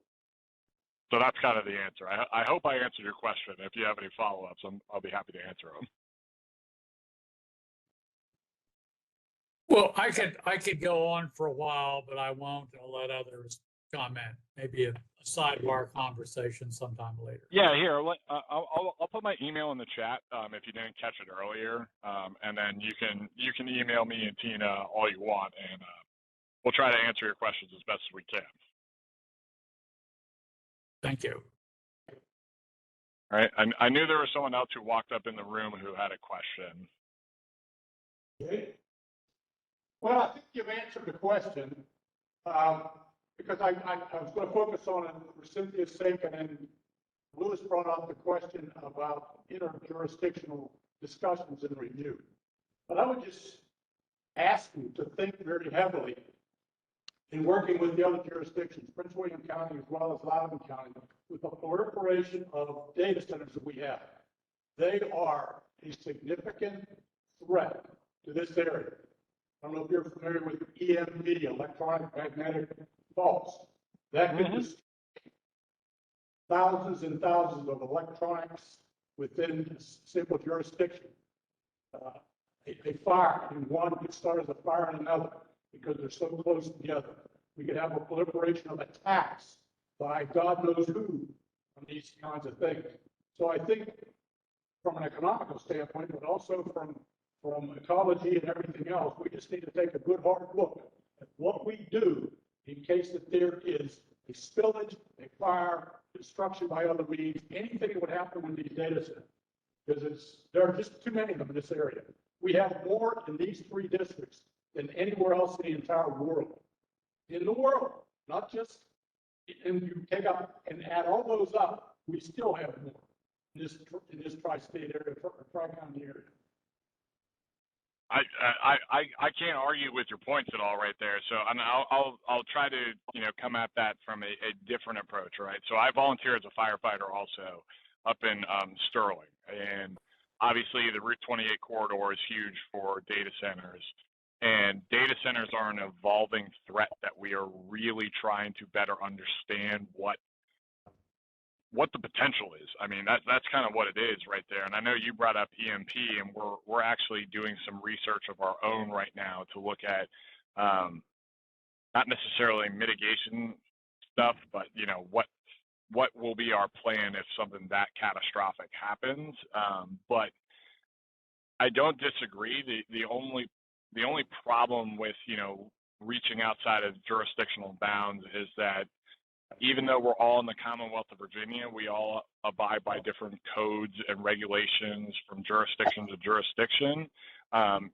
that's kind of the answer. I hope I answered your question. If you have any follow-ups, I'll be happy to answer them. Well, I could go on for a while, but I won't. I'll let others comment. Maybe a sidebar conversation sometime later. Yeah, here. I'll put my email in the chat if you didn't catch it earlier, and then you can email me and Tina all you want, and we'll try to answer your questions as best as we can. Thank you. All right. I knew there was someone else who walked up in the room who had a question. Okay. Well, I think you've answered the question, because I was going to focus on it for Cynthia's sake, and then Louis brought up the question about inter-jurisdictional discussions and review. But I would just ask you to think very heavily in working with the other jurisdictions, Prince William County as well as Loudoun County, with the proliferation of data centers that we have. They are a significant threat to this area. I don't know if you're familiar with EMV, electronic magnetic faults. That could just thousands and thousands of electronics within a simple jurisdiction. A fire in one could start as a fire in another because they're so close together. We could have a proliferation of attacks by God knows who on these kinds of things. So I think from an economical standpoint, but also from ecology and everything else, we just need to take a good hard look at what we do in case that there is a spillage, a fire, destruction by other means, anything that would happen with these data centers. Because there are just too many of them in this area. We have more in these three districts than anywhere else in the entire world. In the world, not just, and you take up and add all those up, we still have more in this tri-state area, tri-county area. I can't argue with your points at all right there. So I'll try to come at that from a different approach, right? So I volunteer as a firefighter also up in Sterling, and obviously the Route 28 corridor is huge for data centers, and data centers are an evolving threat that we are really trying to better understand what the potential is. I mean, that's kind of what it is right there. And I know you brought up EMP, and we're actually doing some research of our own right now to look at not necessarily mitigation stuff, but what will be our plan if something that catastrophic happens. But I don't disagree. The only problem with reaching outside of jurisdictional bounds is that even though we're all in the Commonwealth of Virginia, we all abide by different codes and regulations from jurisdiction to jurisdiction. And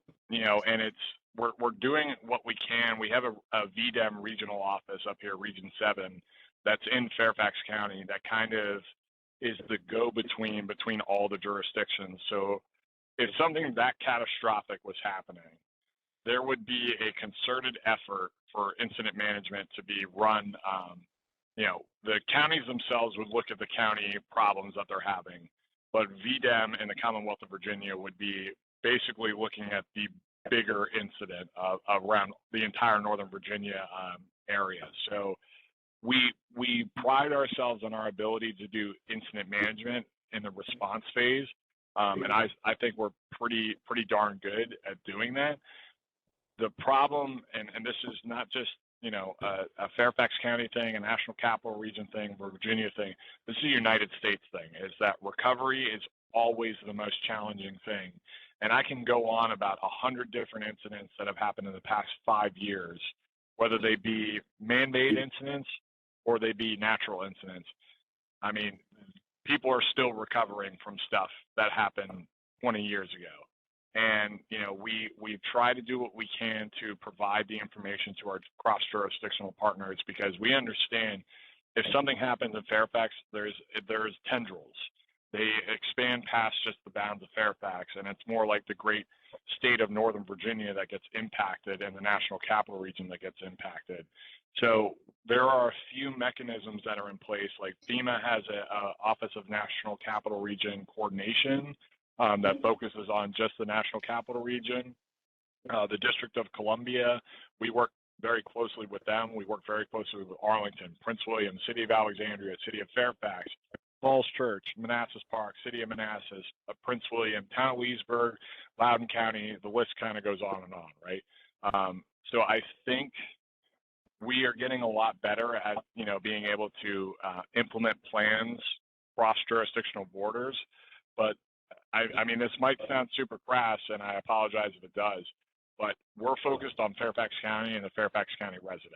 we're doing what we can. We have a VDEM regional office up here, Region 7, that's in Fairfax County, that kind of is the go-between between all the jurisdictions. So if something that catastrophic was happening, there would be a concerted effort for incident management to be run. The counties themselves would look at the county problems that they're having, but VDEM in the Commonwealth of Virginia would be basically looking at the bigger incident around the entire Northern Virginia area. So we pride ourselves on our ability to do incident management in the response phase, and I think we're pretty darn good at doing that. The problem, and this is not just a Fairfax County thing, a National Capital Region thing, a Virginia thing. This is a United States thing, is that recovery is always the most challenging thing. And I can go on about 100 different incidents that have happened in the past 5 years, whether they be man-made incidents or they be natural incidents. I mean, people are still recovering from stuff that happened 20 years ago. And, you know, we try to do what we can to provide the information to our cross-jurisdictional partners, because we understand if something happens in Fairfax, there's tendrils. They expand past just the bounds of Fairfax, and it's more like the great state of Northern Virginia that gets impacted and the National Capital Region that gets impacted. So there are a few mechanisms that are in place, like FEMA has a Office of National Capital Region Coordination that focuses on just the National Capital Region. The District of Columbia, we work very closely with them. We work very closely with Arlington, Prince William, City of Alexandria, City of Fairfax, Falls Church, Manassas Park, City of Manassas, Prince William, Town of Leesburg, Loudoun County, the list kind of goes on and on, right? So I think we are getting a lot better at, you know, being able to implement plans across jurisdictional borders. But I mean, this might sound super crass, and I apologize if it does, but we're focused on Fairfax County and the Fairfax County residents.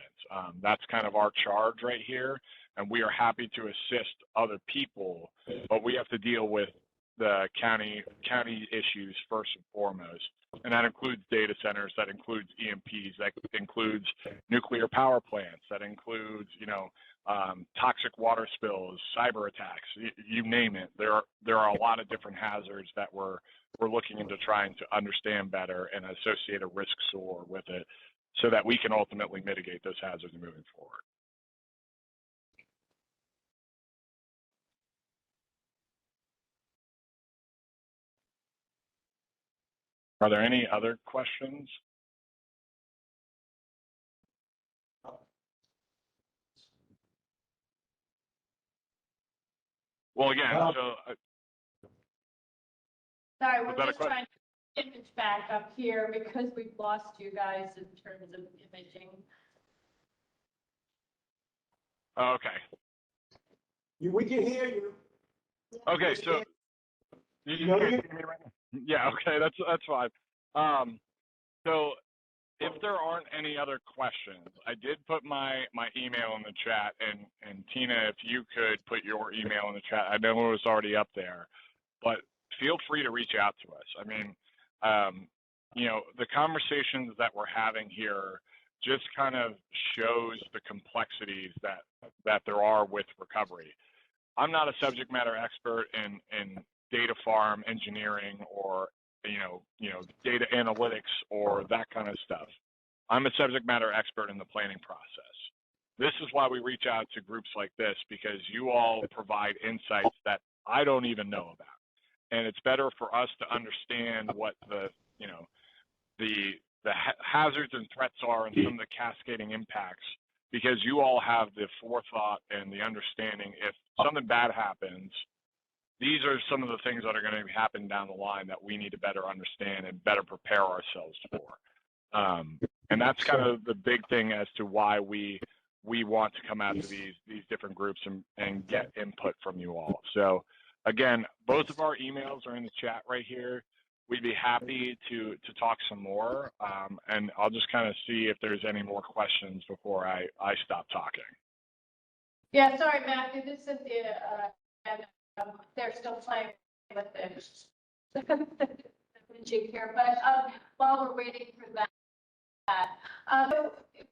That's kind of our charge right here, and we are happy to assist other people, but we have to deal with the county issues first and foremost. And that includes data centers, that includes EMPs, that includes nuclear power plants, that includes, you know, toxic water spills, cyber attacks, you name it. There are a lot of different hazards that we're looking into trying to understand better and associate a risk score with it so that we can ultimately mitigate those hazards moving forward. Are there any other questions? Well, again, so Sorry, was we're that a just trying to image back up here because we've lost you guys in terms of imaging. okay. We can hear you. Okay, so you No, can't you- hear me right now? Yeah, okay, that's fine. So if there aren't any other questions, I did put my email in the chat, and Tina, if you could put your email in the chat. I know it was already up there, but feel free to reach out to us. I mean, you know, the conversations that we're having here just kind of shows the complexities that there are with recovery. I'm not a subject matter expert in data farm engineering or you know data analytics or that kind of stuff. I'm a subject matter expert in the planning process. This is why we reach out to groups like this, because you all provide insights that I don't even know about. And it's better for us to understand what the hazards and threats are and some of the cascading impacts, because you all have the forethought and the understanding. If something bad happens, these are some of the things that are going to happen down the line that we need to better understand and better prepare ourselves for. And that's kind of the big thing as to why we want to come out to these different groups and get input from you all. So again, both of our emails are in the chat right here. We'd be happy to talk some more. And I'll just kind of see if there's any more questions before I stop talking. Yeah, sorry, Matt, this is Cynthia, and they're still playing with the imaging here, but while we're waiting for that, so if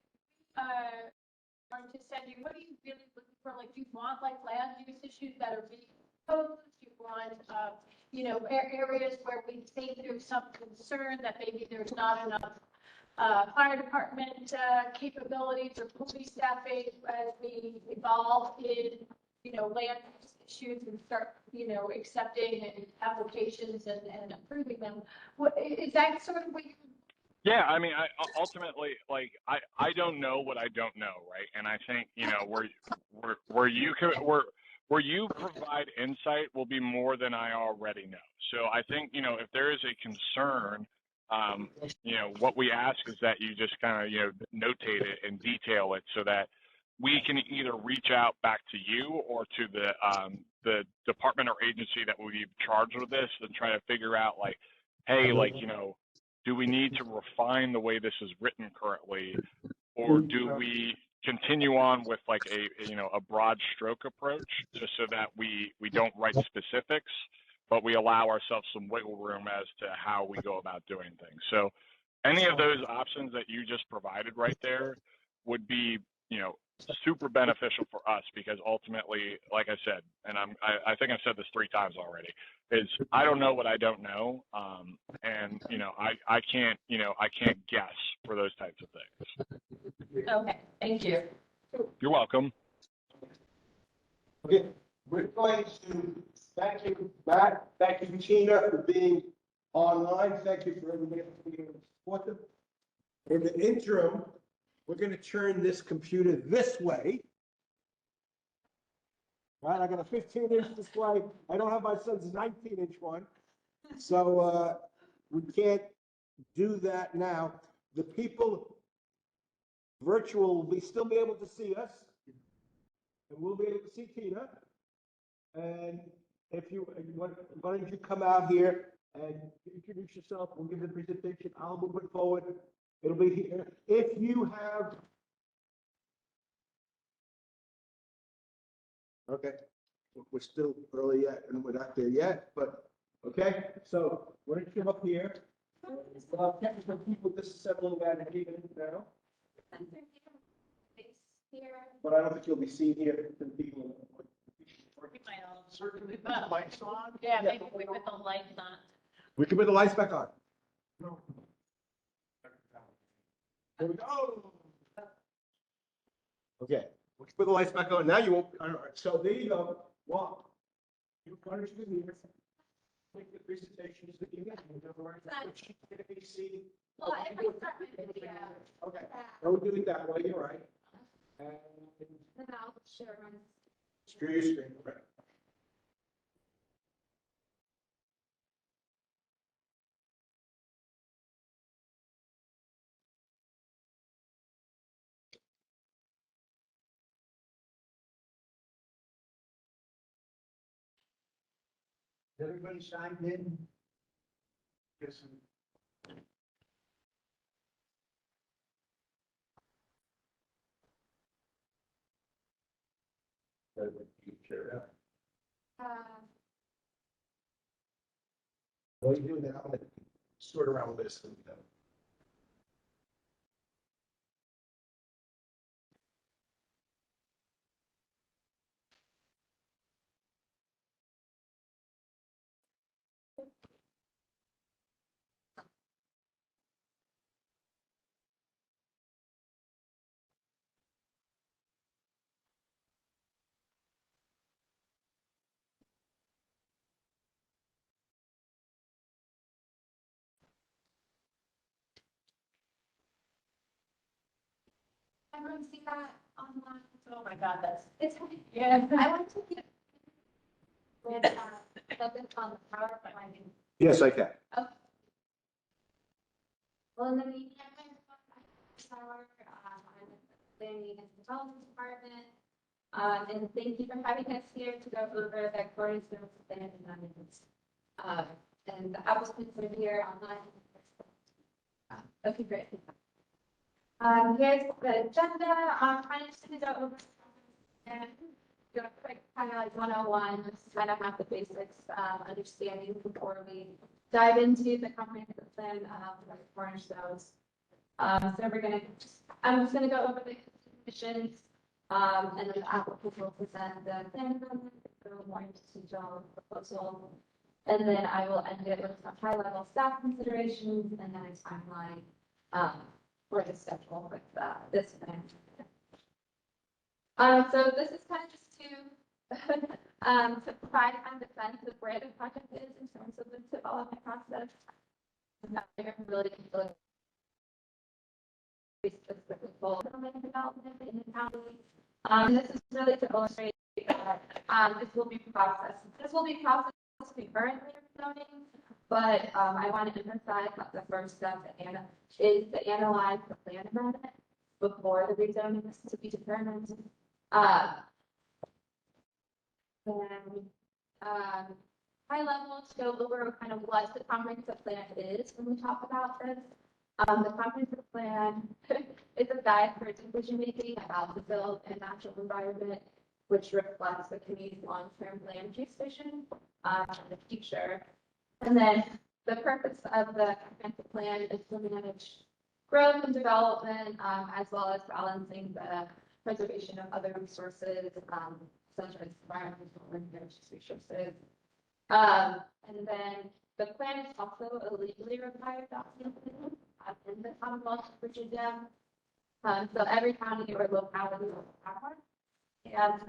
to send you, what are you really looking for? Like, do you want like land use issues that are being proposed? Do you want, you know, areas where we think there's some concern that maybe there's not enough fire department capabilities or police staffing as we evolve in, you know, land use issues and start, you know, accepting applications and approving them? What is that sort of way? Yeah, I mean, I ultimately, like, I don't know what I don't know, right? And I think, you know, where you provide insight will be more than I already know. So I think, you know, if there is a concern, you know, what we ask is that you just kind of, you know, notate it and detail it so that we can either reach out back to you or to the department or agency that would be charged with this and try to figure out like, hey, like, you know, do we need to refine the way this is written currently, or do we continue on with like a broad stroke approach, just so that we don't write specifics, but we allow ourselves some wiggle room as to how we go about doing things. So any of those options that you just provided right there would be, you know, super beneficial for us, because ultimately, like I said, and I think I've said this 3 times already, is I don't know what I don't know. And, you know, I can't guess for those types of things. Okay, thank you. You're welcome. Okay, we're going to thank you, Matt. Thank you, Tina, for being online. Thank you for everybody else for being supportive. In the interim, we're going to turn this computer this way. Right, I got a 15-inch display. I don't have my son's 19-inch one. So we can't do that now. The people virtual will still be able to see us, and we'll be able to see Tina. And if you, why don't you come out here and introduce yourself? We'll give the presentation. I'll move it forward. It'll be here. If you have, okay, we're still early yet, and we're not there yet, but okay. So why don't you come up here? Technical people disassembling that again now. But I don't think you'll be seen here. People. Certainly put the lights on. Yeah, maybe we put the lights on. We can put the lights back on. There we go. Okay, we can put the lights back on. Now you won't. All right, so there you go. Well, you understood here. Make the presentation is the beginning. Well, every start with video. Okay, we're doing that way. You're right. And I'll share my. share your screen. Okay. Everybody signed in? Yes. What are you doing now? I'm gonna sort around with this. Everyone see that online? Oh my God, that's. It's, Yeah. I want to get with, focus on the PowerPoint. I mean, Yes, I can. well, in the meantime, I'm the Planning and Development Department. And thank you for having us here to go over the Cornerstones plan amendments. And the applicants are here online. Okay, great. Here's the agenda. I'm kind of just going to go over and do a quick kind of like 101, just to kind of have the basics understanding before we dive into the comprehensive plan for the Cornerstones. So we're going to, I'm just going to go over the conditions, and then the applicant will present the plan amendment, the more detailed proposal, and then I will end it with some high-level staff considerations and then a timeline for the schedule with this plan. So this is kind of just to provide kind of a sense of where the project is in terms of the development process. They're really specifically for development in the county. And this is really to illustrate that this will be processed. This will be processed concurrently with zoning, but I want to emphasize that the first step is to analyze the plan amendment before the rezoning is to be determined. then, high level to go over kind of what the comprehensive plan is when we talk about this. The comprehensive plan is a guide for decision making about the built and natural environment, which reflects the community's long-term land use vision in the future. And then the purpose of the comprehensive plan is to manage growth and development, as well as balancing the preservation of other resources, such as environmental and energy resources. And then the plan is also a legally required document in the Commonwealth of Virginia. So every county or locality will have one. And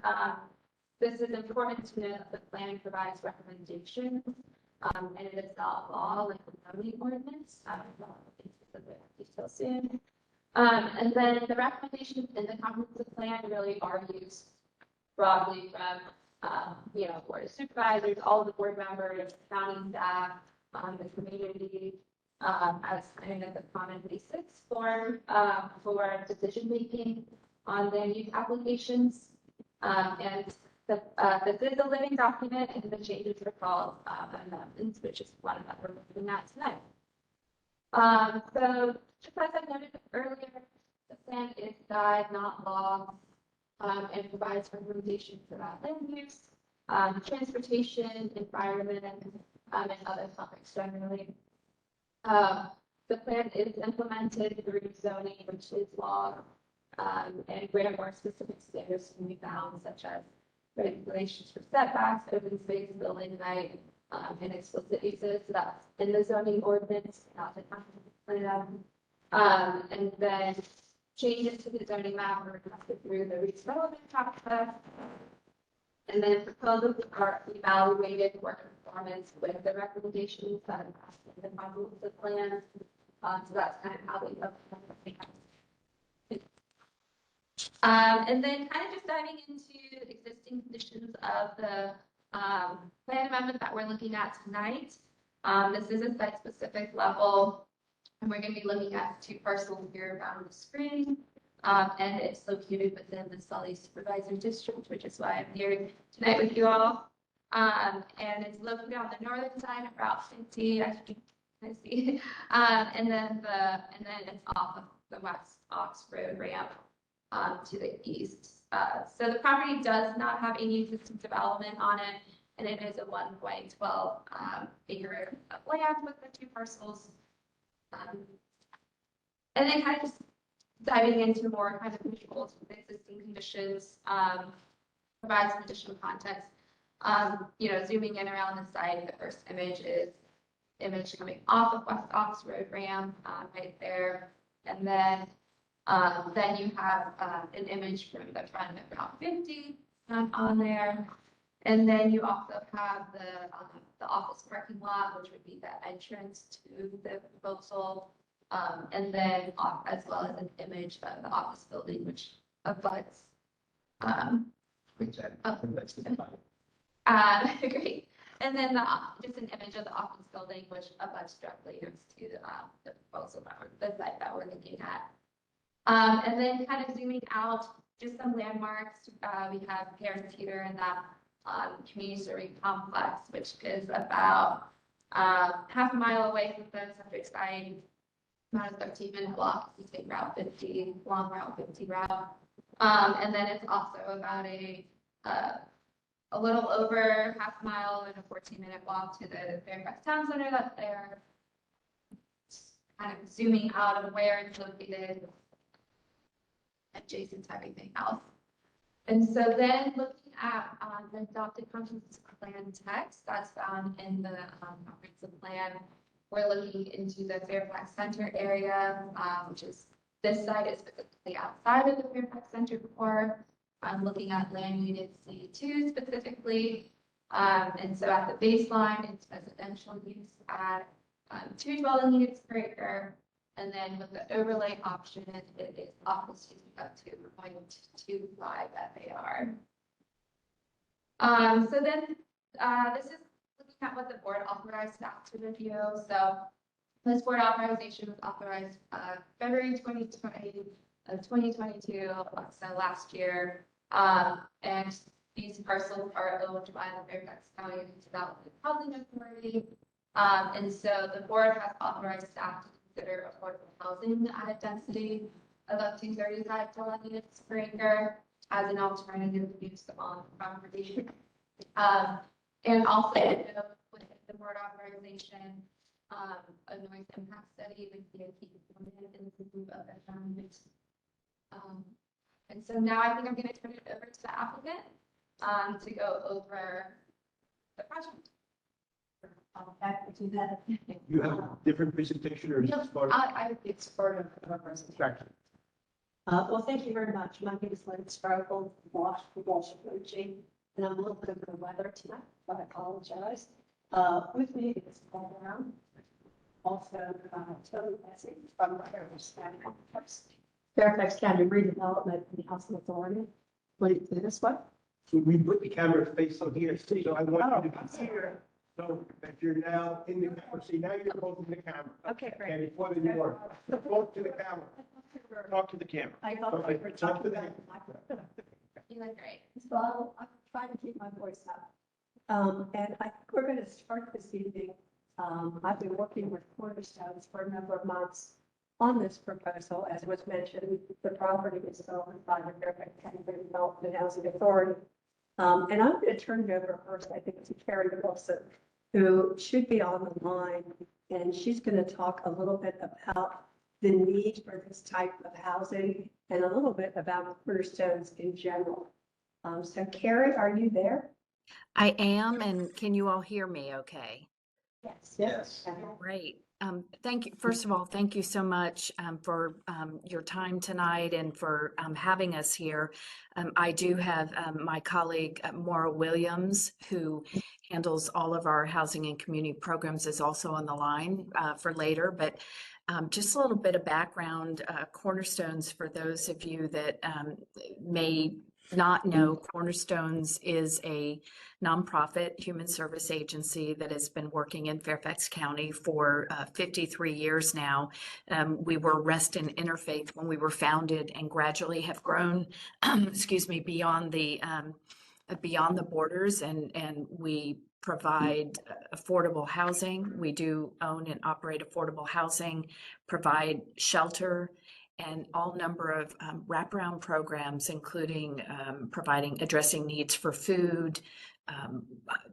this is important to know that the plan provides recommendations, and it is not law like the zoning ordinance. I'll get into the detail soon. And then the recommendations in the comprehensive plan really are used broadly from board of supervisors, all of the board members, county staff, the community, as kind of the common basis for decision making on land use applications. And this is a living document, and the changes are called amendments, which is one that we're looking at tonight. So just as I noted earlier, the plan is guide, not law, and provides recommendations about land use, transportation, environment, and other topics generally. The plan is implemented through zoning, which is law, and where more specific standards can be found, such as regulations for setbacks, open space, building height, and explicit uses. So that's in the zoning ordinance, not the comprehensive plan. And then changes to the zoning map are requested through the redevelopment process. And then proposals are evaluated for conformance with the recommendations that are in the comprehensive plan. So that's kind of how we look at it. And then kind of just diving into existing conditions of the plan amendment that we're looking at tonight. This is a site-specific level, and we're going to be looking at 2 parcels here around the screen. And it's located within the Sully Supervisor District, which is why I'm here tonight with you all. And it's located on the northern side of Route 50, as you can see. And then it's off of the West Ox Road ramp to the east. So the property does not have any existing development on it, and it is a 1.12 acre of land with the 2 parcels. And then kind of just diving into more kind of visuals with existing conditions, provides some additional context. Zooming in around the site, the first image is image coming off of West Ox Road ramp, right there. And then you have an image from the front of Route 50 on there. And then you also have the office parking lot, which would be the entrance to the proposal. And then as well as an image of the office building, which abuts. Great. And then just an image of the office building, which abuts directly next to the proposal the site that we're looking at. And then kind of zooming out, just some landmarks. We have Harris Teeter and that community serving complex, which is about half a mile away from the subject site. About a 13-minute walk if you take Route 50, long Route 50 route. And then it's also about a little over half a mile and a 14-minute walk to the Fairfax Town Center that's there. Kind of zooming out of where it's located, adjacent to everything else. And so then looking at the adopted comprehensive plan text that's found in the comprehensive plan. We're looking into the Fairfax Center area, which is this site is specifically outside of the Fairfax Center core. I'm looking at land unit C2 specifically. And so at the baseline, it's residential use at 2 dwelling units per acre. And then with the overlay option, it is office use up to 0.25 FAR. So then this is looking at what the board authorized staff to review. So this board authorization was authorized February 2020 of 2022, so last year. And These parcels are owned by the Fairfax County Development Housing Authority. And so the board has authorized staff to consider affordable housing at a density of up to 35 dwelling units per acre as an alternative use on the property. And also with the board authorization, a noise impact study with DEP and group of environment. And so now I think I'm going to turn it over to the applicant to go over the project. I'll back to that. You have a different presentation or is this part of? It's part of our presentation. Well, thank you very much. My name is Lynn Sparkle, Walsh Coaching, and I'm a little bit of the weather tonight, but I apologize. With me is Paul Brown, also Tony Bessie from Fairfax County Redevelopment and Housing Authority. What do you do this one? So we put the camera face on here, so I want you to be here. So that you're now in the camera. See, now you're both in the camera. Okay, great. And before you were, talk to the camera. Talk to the camera. I thought we were Talk to talking the about the microphone. You look great. So I'll try to keep my voice up. And I think we're going to start this evening. I've been working with Cornerstones for a number of months on this proposal. As was mentioned, the property is owned by the Fairfax County Development Housing Authority. And I'm going to turn it over first, I think, to Carrie Wilson, who should be on the line. And she's going to talk a little bit about the need for this type of housing and a little bit about Cornerstones in general. So Carrie, are you there? I am, and can you all hear me okay? Yes. Yes. Great. Thank you. First of all, thank you so much for your time tonight and for having us here. I do have my colleague, Maura Williams, who handles all of our housing and community programs, is also on the line for later. But just a little bit of background, Cornerstones, for those of you that may not know, Cornerstones is a nonprofit human service agency that has been working in Fairfax County for 53 years now. We were Rest and Interfaith when we were founded and gradually have grown, excuse me, beyond the borders, and we provide affordable housing. We do own and operate affordable housing, provide shelter, and all number of wraparound programs, including addressing needs for food,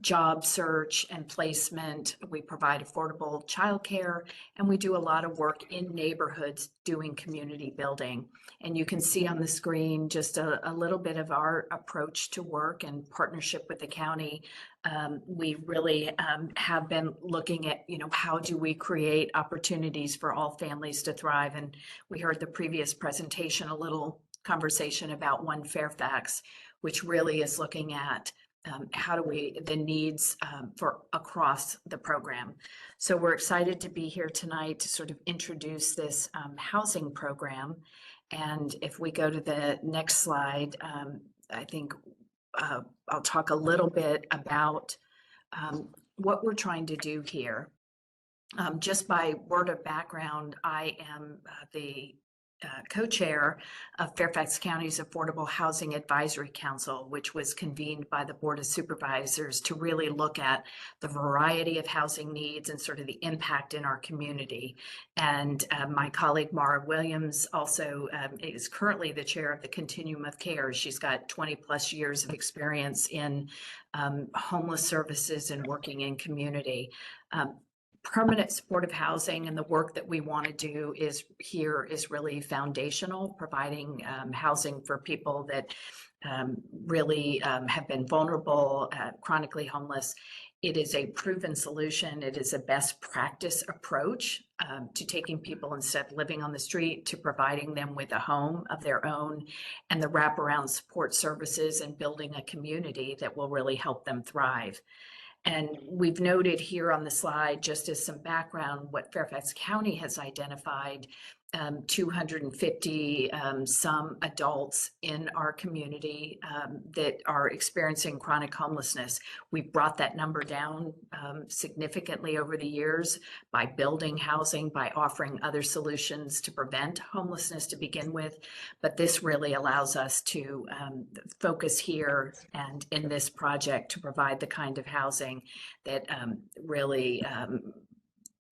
job search and placement. We provide affordable childcare, and we do a lot of work in neighborhoods doing community building. And you can see on the screen just a little bit of our approach to work and partnership with the county. We really have been looking at, how do we create opportunities for all families to thrive? And we heard the previous presentation, a little conversation about One Fairfax, which really is looking at how do the needs for across the program. So we're excited to be here tonight to sort of introduce this housing program. And if we go to the next slide, I think I'll talk a little bit about what we're trying to do here. Just by word of background, I am the co-chair of Fairfax County's Affordable Housing Advisory Council, which was convened by the Board of Supervisors to really look at the variety of housing needs and sort of the impact in our community. And my colleague Maura Williams also is currently the chair of the Continuum of Care. She's got 20 plus years of experience in homeless services and working in community. Permanent supportive housing and the work that we want to do is really foundational, providing housing for people that really have been vulnerable, chronically homeless. It is a proven solution. It is a best practice approach to taking people, instead of living on the street, to providing them with a home of their own and the wraparound support services and building a community that will really help them thrive. And we've noted here on the slide, just as some background, what Fairfax County has identified 250 some adults in our community that are experiencing chronic homelessness. We've brought that number down significantly over the years by building housing, by offering other solutions to prevent homelessness to begin with. But this really allows us to focus here and in this project to provide the kind of housing that really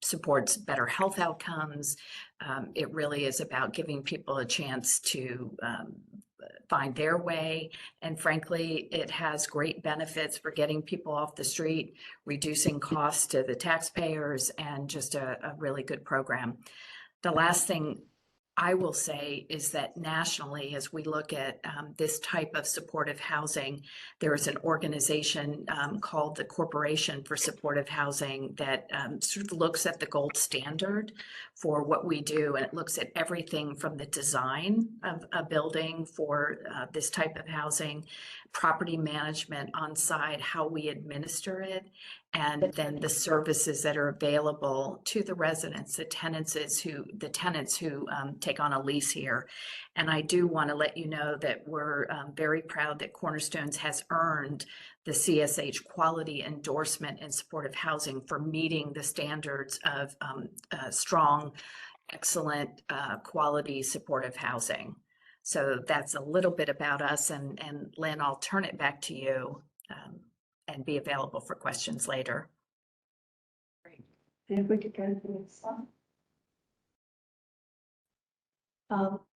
supports better health outcomes. It really is about giving people a chance to find their way. And frankly, it has great benefits for getting people off the street, reducing costs to the taxpayers, and just a really good program. The last thing I will say is that nationally, as we look at this type of supportive housing, there is an organization called the Corporation for Supportive Housing that sort of looks at the gold standard for what we do. And it looks at everything from the design of a building for this type of housing, property management on site, how we administer it, and then the services that are available to the residents, the tenants who take on a lease here. And I do want to let you know that we're very proud that Cornerstones has earned the CSH quality endorsement in supportive housing for meeting the standards of strong, excellent quality supportive housing. So that's a little bit about us. And Lynn, I'll turn it back to you and be available for questions later. Great. And if we could go to the next slide.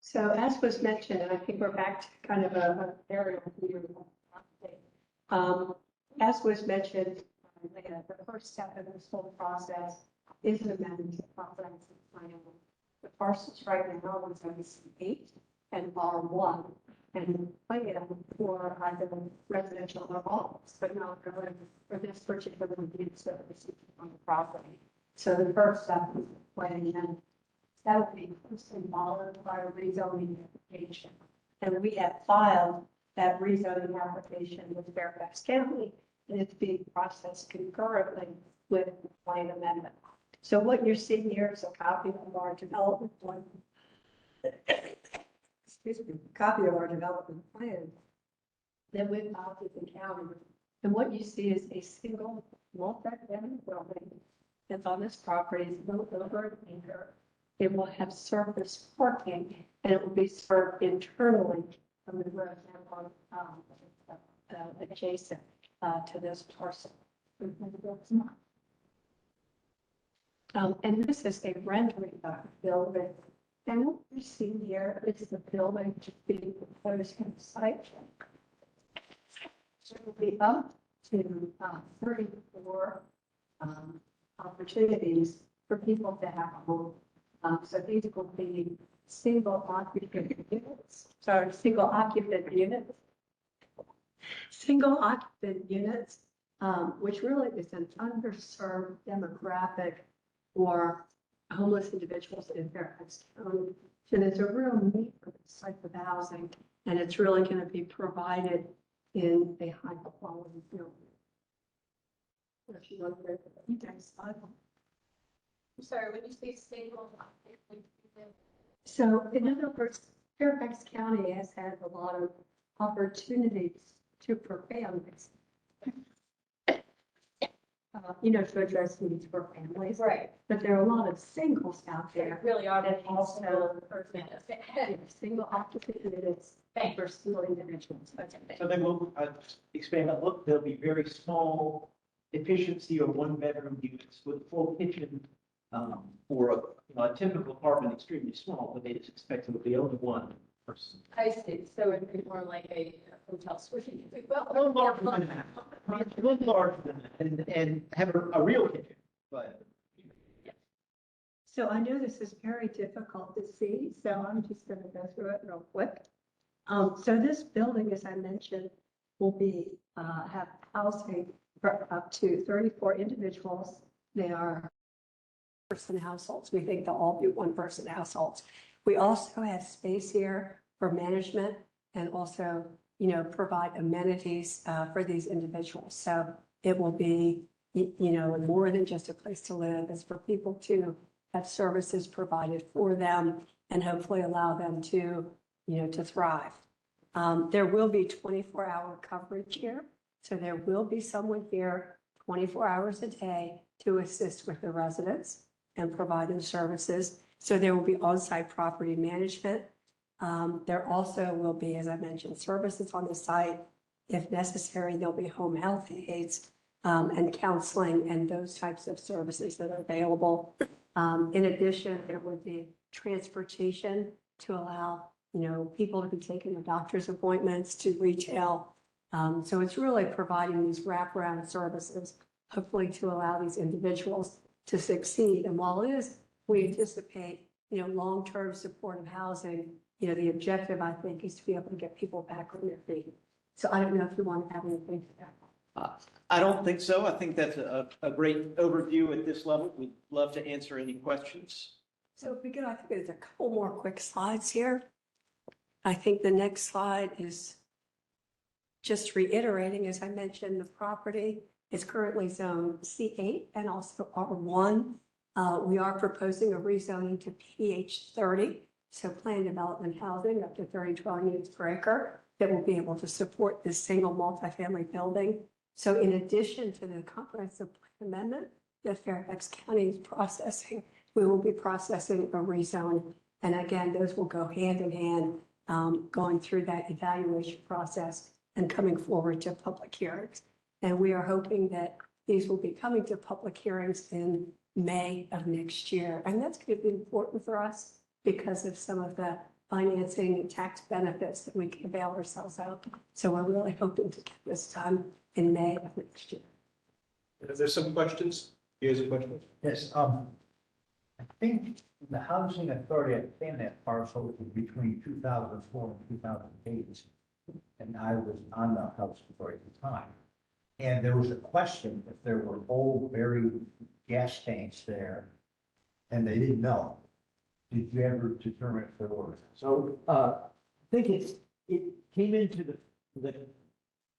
So as was mentioned, and I think we're back to kind of a aerial view. As was mentioned, the first step in this whole process is an amendment to the comprehensive plan. The parcels right now are zoned C8 and R1, and plan for either residential or office, but not really for this particular use that we're seeking on the property. So the first step is planning, and that will be closely followed by a rezoning application. And we have filed that rezoning application with Fairfax County, and it's being processed concurrently with the plan amendment. So what you're seeing here is a copy of our development plan. Excuse me, copy of our development plan that we've filed with the county. And what you see is a single multi-family building that's on this property. It's a little over an acre. It will have surface parking, and it will be served internally from the road adjacent to this parcel. And this is a rendering of the building. And what we see here is the building being proposed on the site. So it will be up to 34 opportunities for people to have a home. So these will be single occupant units. Sorry, single occupant units, which really is an underserved demographic for homeless individuals in Fairfax County. So there's a real need for this type of housing, and it's really going to be provided in a high quality building. If you want to go to the next slide. I'm sorry, when you say single. So in other words, Fairfax County has had a lot of opportunities for families. To address needs for families. Right. But there are a lot of singles out there. Really are. That also single occupant units for single individuals. So they will expand that. Look, there'll be very small efficiency or one bedroom units with full kitchen for a typical apartment, extremely small, but they just expect it to be only one person. I see. So it'd be more like a hotel suite. A little larger than that. A little larger than that, and have a real kitchen, but. So I know this is very difficult to see, so I'm just going to go through it real quick. So this building, as I mentioned, will be have housing for up to 34 individuals. They are person households. We think they'll all be one person households. We also have space here for management and also, provide amenities for these individuals. So it will be, more than just a place to live. It's for people to have services provided for them and hopefully allow them to, to thrive. There will be 24-hour coverage here. So there will be someone here 24 hours a day to assist with the residents and provide them services. So there will be on-site property management. There also will be, as I mentioned, services on the site. If necessary, there'll be home health aides and counseling and those types of services that are available. In addition, there would be transportation to allow, people to be taking their doctor's appointments to retail. So it's really providing these wraparound services, hopefully to allow these individuals to succeed. And while it is, we anticipate, long-term supportive housing, the objective, I think, is to be able to get people back on their feet. So I don't know if you want to have anything to that. I don't think so. I think that's a great overview at this level. We'd love to answer any questions. So if we could, I think there's a couple more quick slides here. I think the next slide is just reiterating, as I mentioned, the property is currently zoned C8 and also R1. We are proposing a rezoning to PH 30, so planned development housing up to 30 dwelling units per acre that will be able to support this single multifamily building. So in addition to the comprehensive plan amendment that Fairfax County is processing, we will be processing a rezone. And again, those will go hand in hand, going through that evaluation process and coming forward to public hearings. And we are hoping that these will be coming to public hearings in May of next year. And that's going to be important for us because of some of the financing and tax benefits that we can avail ourselves of. So we're really hoping to get this done in May of next year. If there's some questions, here's a question. Yes, I think the housing authority, I think that parcel was between 2004 and 2008. And I was on the housing authority at the time. And there was a question if there were old buried gas tanks there, and they didn't know. Did you ever determine if there were? So I think it came into the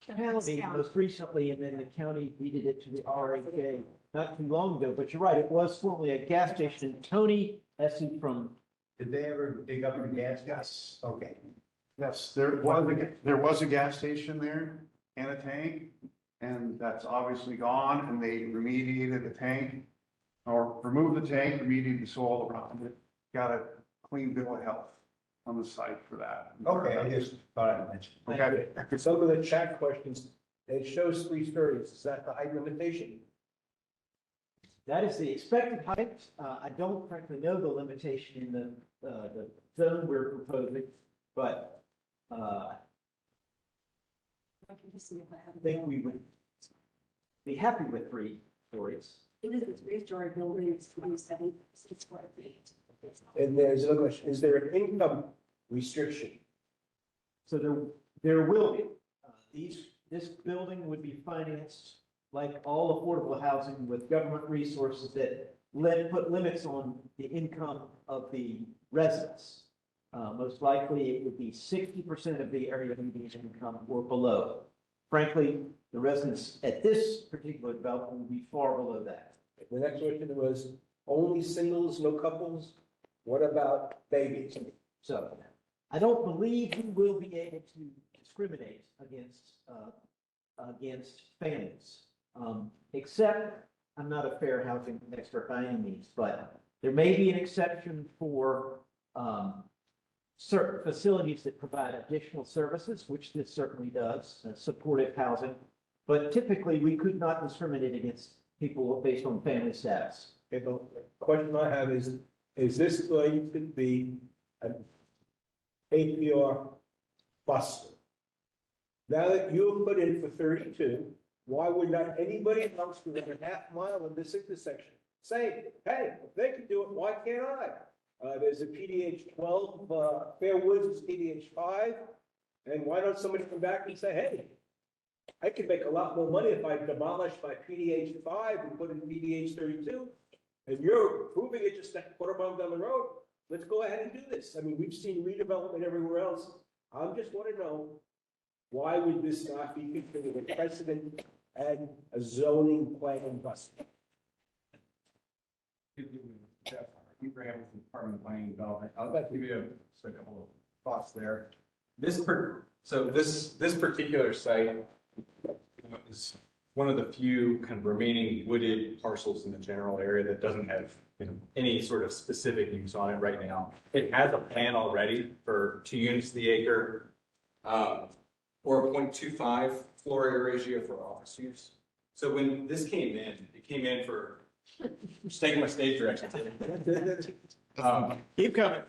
county most recently, and then the county deeded it to the RHA not too long ago. But you're right, it was formerly a gas station. Tony Essie from. Did they ever dig up the gas? Yes. Okay. Yes, there was a gas station there and a tank, and that's obviously gone, and they remediated the tank, or removed the tank, remediated the soil around it, got a clean bill of health on the site for that. Okay, I just thought I'd mention. Okay. For some of the chat questions, it shows 3 stories. Is that the height limitation? That is the expected height. I don't frankly know the limitation in the zone we're proposing, but I think we would be happy with 3 stories. It is a 3-story building, it's 27 square feet. And there's another question. Is there an income restriction? So there will be. This building would be financed like all affordable housing with government resources that put limits on the income of the residents. Most likely it would be 60% of the area median income or below. Frankly, the residents at this particular development would be far below that. The next question was only singles, no couples? What about babies? So I don't believe we will be able to discriminate against families. Except, I'm not a fair housing expert by any means, but there may be an exception for certain facilities that provide additional services, which this certainly does, supportive housing. But typically, we could not discriminate against people based on family status. Okay, the question I have is this going to be an APR buster? Now that you've put in for 32, why would not anybody else within a half mile of this intersection say, hey, if they can do it, why can't I? There's a PDH 12, Fairwoods is PDH 5. And why don't somebody come back and say, hey, I could make a lot more money if I demolish my PDH 5 and put in PDH 32. And you're proving it just a quarter mile down the road. Let's go ahead and do this. I mean, we've seen redevelopment everywhere else. I just want to know, why would this not be considered a precedent and a zoning plan bust? Graham from Department of Planning and Development. I'd like to give you just a couple of thoughts there. This particular site is one of the few kind of remaining wooded parcels in the general area that doesn't have any sort of specific use on it right now. It has a plan already for 2 units to the acre, or a 0.25 floor area ratio for office use. So when this came in, it came in for just taking my stage direction. Keep coming.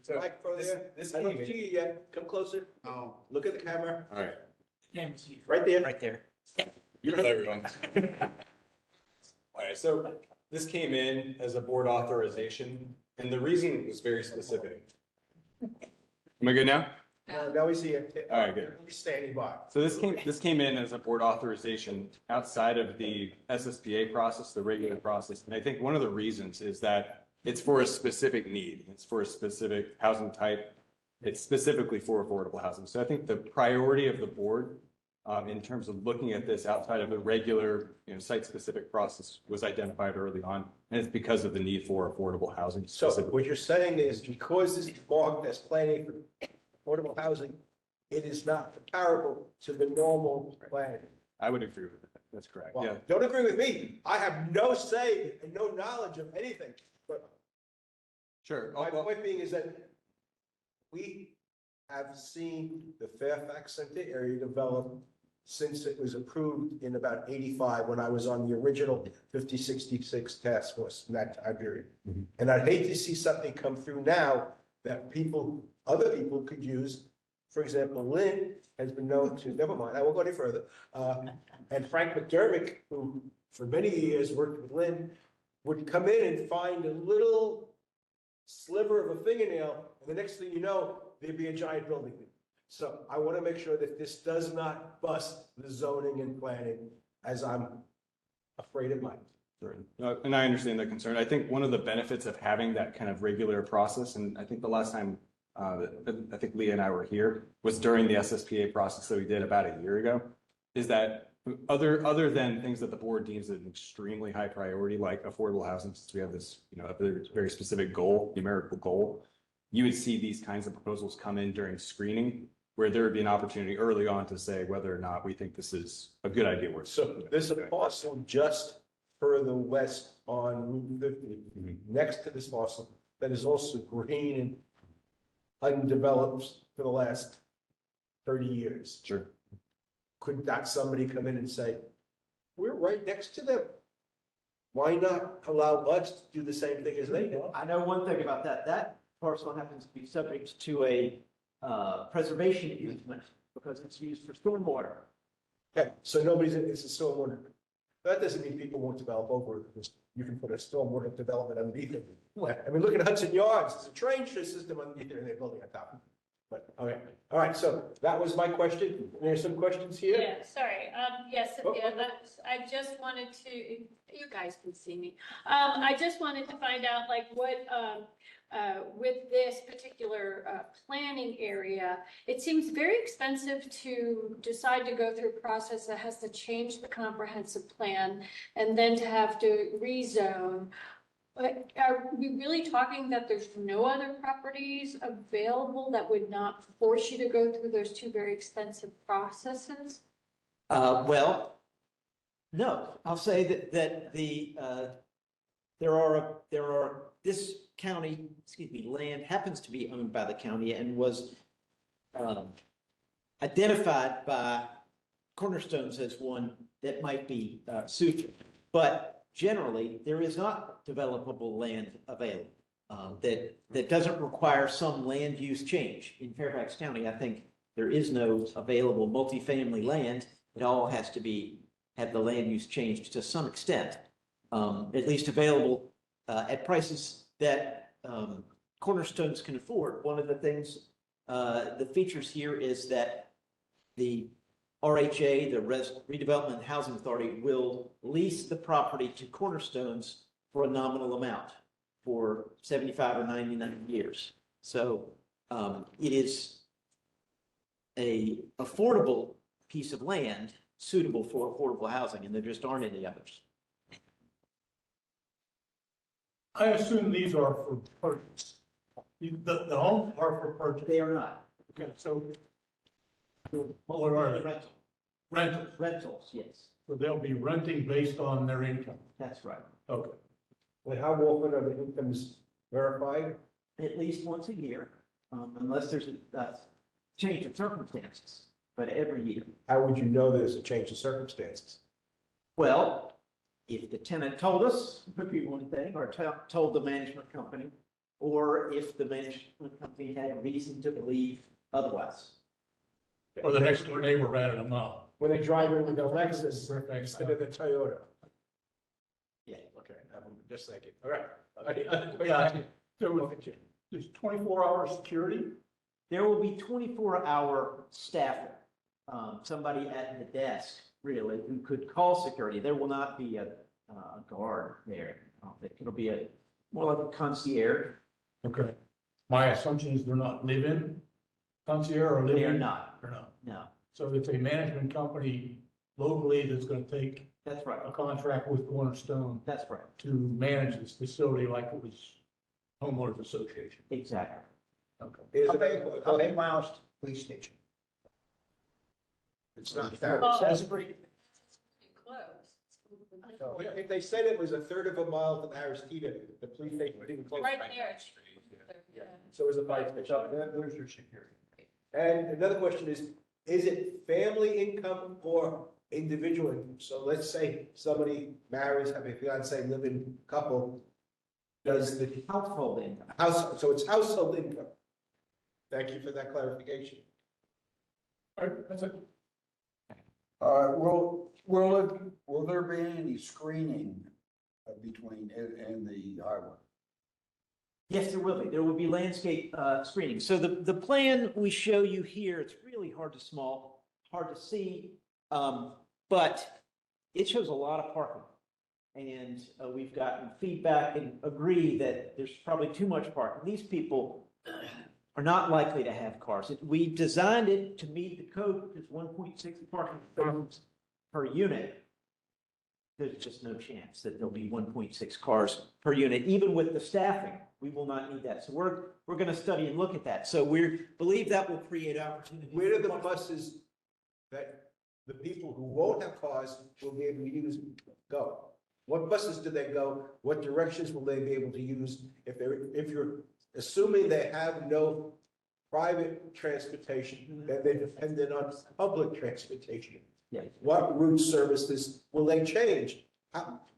So Mike, for there. this I don't came in. see you yet. Come closer. Oh, Look at the camera. All right. Right there. Right there. Beautiful, everyone. All right, so this came in as a board authorization, and the reason was very specific. Am I good now? Now we see it. All right, good. He's standing by. So this came in as a board authorization outside of the SSPA process, the regular process. And I think one of the reasons is that it's for a specific need. It's for a specific housing type. It's specifically for affordable housing. So I think the priority of the board in terms of looking at this outside of the regular, site-specific process was identified early on. And it's because of the need for affordable housing. So what you're saying is because this is marked as planning for affordable housing, it is not comparable to the normal plan. I would agree with that. That's correct. Well, Yeah. don't agree with me. I have no say and no knowledge of anything. But Sure. my point being is that we have seen the Fairfax Center area develop since it was approved in about 85, when I was on the original 5066 task force in that time period. Mhm. And I'd hate to see something come through now that other people could use. For example, Lynn has been known to, never mind, I won't go any further. And Frank McDermott, who for many years worked with Lynn, would come in and find a little sliver of a fingernail, and the next thing you know, there'd be a giant building. So I want to make sure that this does not bust the zoning and planning, as I'm afraid it might. And I understand the concern. I think one of the benefits of having that kind of regular process, and I think the last time I think Leah and I were here was during the SSPA process that we did about a year ago, is that other than things that the board deems an extremely high priority, like affordable housing, since we have this, a very specific goal, numerical goal, you would see these kinds of proposals come in during screening, where there would be an opportunity early on to say whether or not we think this is a good idea. So there's a parcel just further west on Route 50, next to this parcel, that is also green and undeveloped for the last 30 years. Sure. Could not somebody come in and say, we're right next to them? Why not allow us to do the same thing as they do? I know one thing about that. That parcel happens to be subject to a preservation easement because it's used for stormwater. Okay, so it's a stormwater. That doesn't mean people won't develop over it, because you can put a stormwater development underneath it. I mean, look at Hudson Yards, there's a train system underneath there, and they're building on top. But, okay, all right, so that was my question. There's some questions here? Yeah, sorry. Yes, Oh, yeah, oh, I just wanted to, you guys can see me. I just wanted to find out like what, with this particular planning area, it seems very expensive to decide to go through a process that has to change the comprehensive plan and then to have to rezone. But are we really talking that there's no other properties available that would not force you to go through those two very expensive processes? Well, no, I'll say that there are this county, land happens to be owned by the county and was identified by Cornerstones as one that might be suited. But generally, there is not developable land available that doesn't require some land use change. In Fairfax County, I think there is no available multifamily land. It all has to have the land use changed to some extent, at least available at prices that Cornerstones can afford. One of the things, the features here is that the RHA, the Redevelopment and Housing Authority, will lease the property to Cornerstones for a nominal amount for 75 or 99 years. So it is a affordable piece of land suitable for affordable housing, and there just aren't any others. I assume these are for purchase. The homes are for purchase. They are not. Okay, so. What are they? Rental. Rentals. Rentals, yes, So they'll be renting based on their income. that's right. Okay. And how often are the incomes verified? At least once a year, unless there's a change of circumstances, but every year. How would you know there's a change of circumstances? Well, if the tenant told us, would be one thing, or told the management company, or if the management company had a reason to believe otherwise. Or the next door neighbor ratted them out. When they drive in with their Lexus instead of the Toyota? Yeah. Okay, I'm just thinking, all right. Yeah, there's 24-hour security. There will be 24-hour staffing, somebody at the desk, really, who could call security. There will not be a guard there. It'll be more like a concierge. Okay. My assumption is they're not live-in concierge or live-in? They are not. They're not. No, So it's a management company locally that's gonna take that's right. a contract with Cornerstone That's right. to manage this facility like it was homeowners association. Exactly. Okay. How many miles to the police station? It's not that. That's pretty. If they said it was a third of a mile from Aristida, the police station didn't close. Right there. So it was a fire station. There's your security. And another question is it family income or individual income? So let's say somebody marries, have a fiance, live-in couple, does the Household income. house, so it's household income. Thank you for that clarification. All right, that's it. Will there be any screening between it and the highway? Yes, there will be. There will be landscape screening. So the plan we show you here, it's really hard to see, but it shows a lot of parking. And we've gotten feedback and agree that there's probably too much parking. These people are not likely to have cars. We designed it to meet the code, it's 1.6 parking spaces per unit. There's just no chance that there'll be 1.6 cars per unit, even with the staffing. We will not need that. So we're going to study and look at that. So we believe that will create opportunities. Where do the buses that the people who won't have cars will be able to use go? What buses do they go? What directions will they be able to use? If you're assuming they have no private transportation, then they're dependent on public transportation. Yeah. What route services will they change?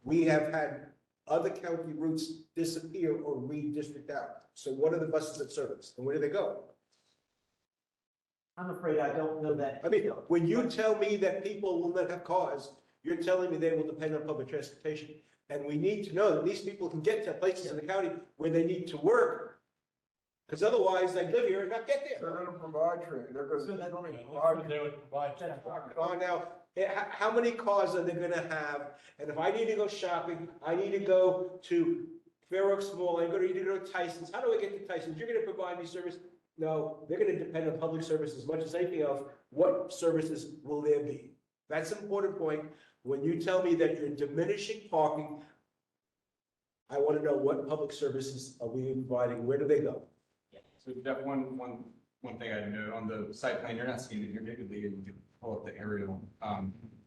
We have had other county routes disappear or redistrict out. So what are the buses that service and where do they go? I'm afraid I don't know that. I mean, when you tell me that people will not have cars, you're telling me they will depend on public transportation. And we need to know that these people can get to places in the county where they need to work. Because otherwise they live here and not get there. They're gonna provide training, they're gonna. They would provide Oh, now, how many cars are they gonna have? And if I need to go shopping, I need to go to Fair Oaks Mall, I'm gonna need to go to Tyson's. How do I get to Tyson's? You're gonna provide me service? No, they're gonna depend on public service as much as anything else. What services will there be? That's an important point. When you tell me that you're diminishing parking, I want to know what public services are we providing? Where do they go? So that one thing I know on the site plan, you're not seeing it here vividly, and you can pull up the aerial.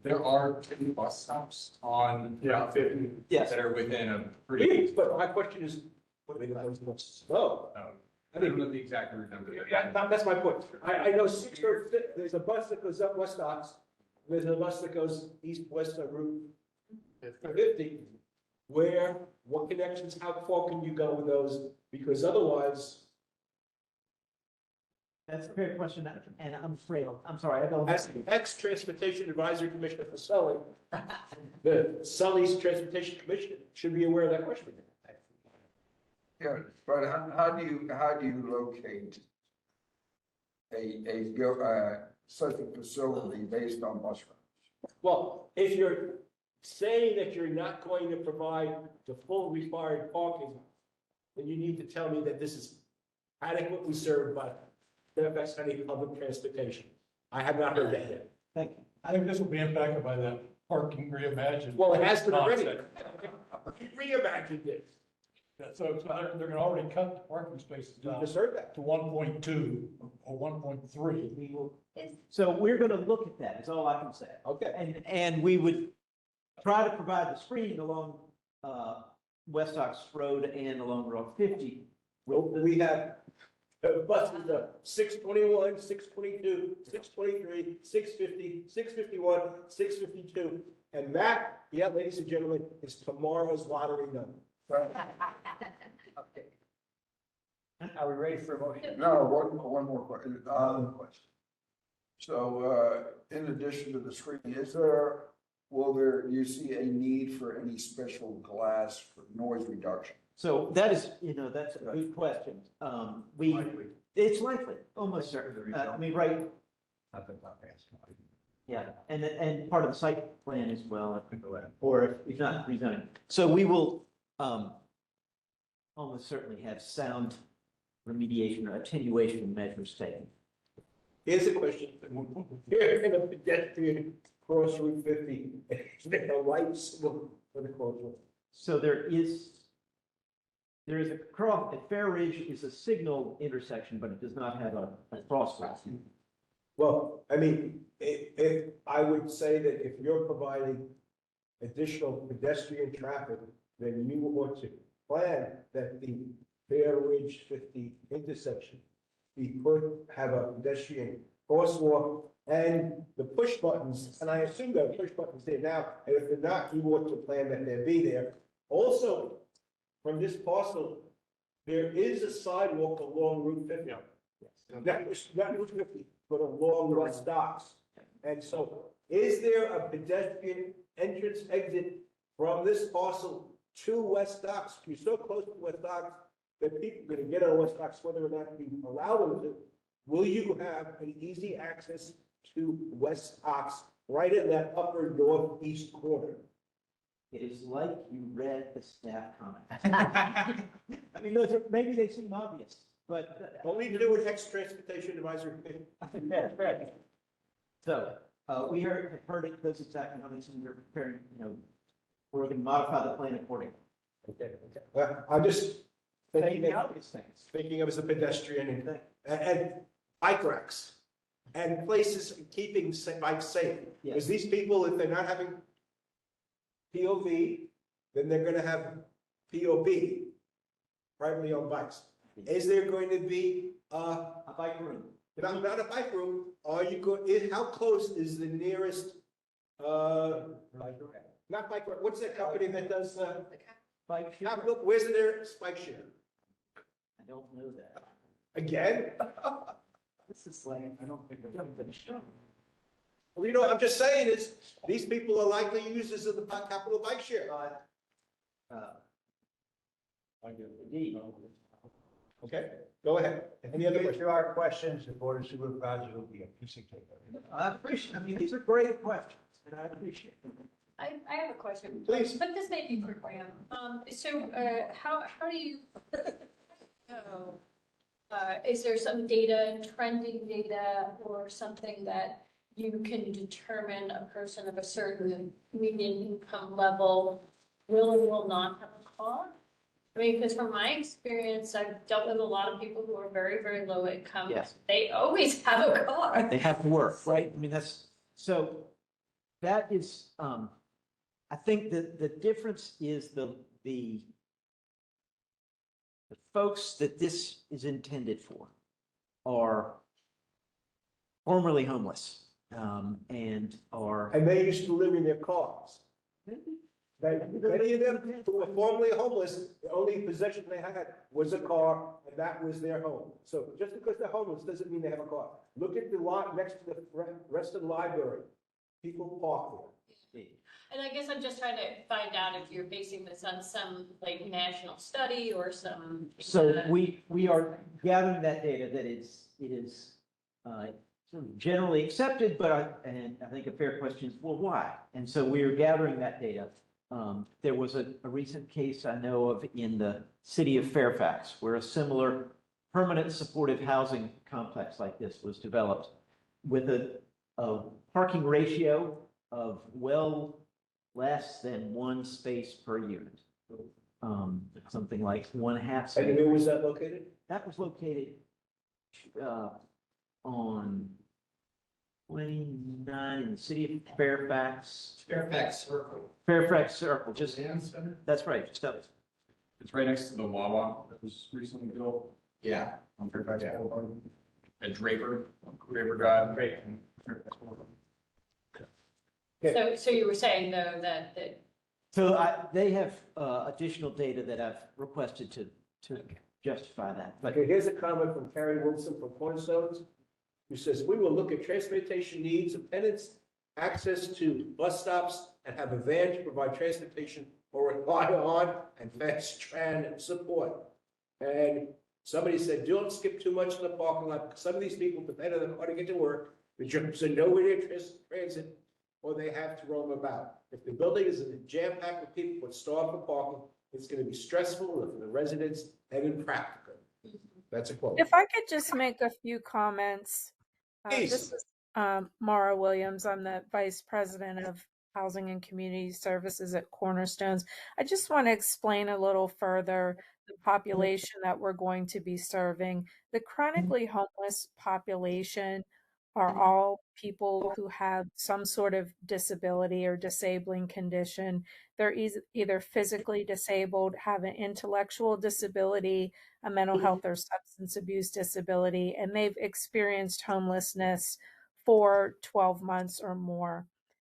There are 50 bus stops on Route 50 Yes. that are within a pretty. But my question is, what are they going to do? Oh, I don't know the exact route number. that's my point. I know there's a bus that goes up West Ox. There's a bus that goes east-west on Route 50. What connections, how far can you go with those? Because otherwise. That's a fair question, and I'm afraid, I'm sorry, I don't. As the ex-Transportation Advisory Commissioner for Sully, the Sully's Transportation Commission should be aware of that question. Yeah, but how do you locate such a facility based on bus routes? Well, if you're saying that you're not going to provide the full required parking, then you need to tell me that this is adequately served by Fairfax County Public Transportation. I have not heard that yet. Thank you. I think this will be impacted by that parking reimagined. Well, it has been already. concept. Reimagined it. Yeah, so they're gonna already cut the parking spaces You down just heard that. to 1.2 or 1.3. So we're gonna look at that, is all I can say. Okay. And we would try to provide the screening along, West Ox Road and along Route 50. We have buses of 621, 622, 623, 650, 651, 652. And that, yeah, ladies and gentlemen, is tomorrow's lottery number. Okay. Are we ready for a motion? No, one more question. So, in addition to the screening, do you see a need for any special glass for noise reduction? So that is, that's a good question. It's likely, almost certain. I mean, right, yeah, and part of the site plan as well, or if not rezoning. So we will, almost certainly have sound remediation or attenuation measures taken. Here's a question. You're in a pedestrian cross Route 50, is there a light signal for the crosswalk? So there is a cross, at Fair Ridge is a signal intersection, but it does not have a crosswalk. Well, I mean, if I would say that if you're providing additional pedestrian traffic, then you want to plan that the Fair Ridge 50 intersection be have a pedestrian crosswalk and the push buttons, and I assume there are push buttons there now, and if they're not, you want to plan that they be there. Also, from this parcel, there is a sidewalk along Route 50. That was Route 50, but along West Docks. And so, is there a pedestrian entrance exit from this parcel to West Docks? You're so close to West Docks that people are going to get on West Docks whether or not you allow them to. Will you have an easy access to West Docks right in that upper northeast corner? It is like you read the staff comment. I mean, maybe they seem obvious, but. Only to do with ex-transportation advisory committee. So, we have heard it, those exact comments, and we're preparing, we're going to modify the plan accordingly. Okay. I'm just Thinking obvious things. thinking of as a pedestrian and bike racks and places keeping bikes safe. Because these people, if they're not having POV, then they're gonna have POB, privately owned bikes. Is there going to be a bike room? Not a bike room, are you how close is the nearest, not bike rack, what's that company that does, Bike share? where's the nearest bike share? I don't know that. Again? This is like, I don't think I've been shown. Well, I'm just saying is, these people are likely users of the capital bike share. Indeed. Okay, go ahead. Any other If questions? there are questions, the board of supervisors will be a piece of cake. I appreciate, these are great questions, and I appreciate them. I have a question. Please. But this may be for Graham. How do you, is there some data, trending data, or something that you can determine a person of a certain median income level will or will not have a car? I mean, because from my experience, I've dealt with a lot of people who are very, very low income. Yes. They always have a car. They have to work, right? I mean, that is, I think the difference is the folks that this is intended for are formerly homeless, and are. And they used to live in their cars. Many of them who were formerly homeless, the only possession they had was a car, and that was their home. So just because they're homeless doesn't mean they have a car. Look at the lot next to the rest of the library. People park there. And I guess I'm just trying to find out if you're basing this on some like national study or some. So we are gathering that data that it is sort of generally accepted, but I think a fair question is, well, why? And so we are gathering that data. There was a recent case I know of in the city of Fairfax where a similar permanent supportive housing complex like this was developed with a parking ratio of well less than one space per unit. something like 1/2. And where was that located? That was located, on 29 in the city of Fairfax. Fairfax Circle. Fairfax Circle, just, Center? that's right, just up. It's right next to the Wawa that was recently built. Yeah. On Fairfax Boulevard. And Draper Drive. So you were saying though that So they have additional data that I've requested to justify that. But Okay, here's a comment from Karen Wilson from Cornerstones, who says, "We will look at transportation needs of tenants, access to bus stops, and have a van to provide transportation or rely on and fast transit support." And somebody said, "Don't skip too much in the parking lot, because some of these people depend on the car to get to work, the jobs are nowhere near transit, or they have to roam about. If the building is jam-packed with people with starved for parking, it's going to be stressful for the residents and impractical." That's a quote. If I could just make a few comments. Please. This is Mara Williams. I'm the Vice President of Housing and Community Services at Cornerstones. I just want to explain a little further the population that we're going to be serving. The chronically homeless population are all people who have some sort of disability or disabling condition. They're either physically disabled, have an intellectual disability, a mental health or substance abuse disability, and they've experienced homelessness for 12 months or more.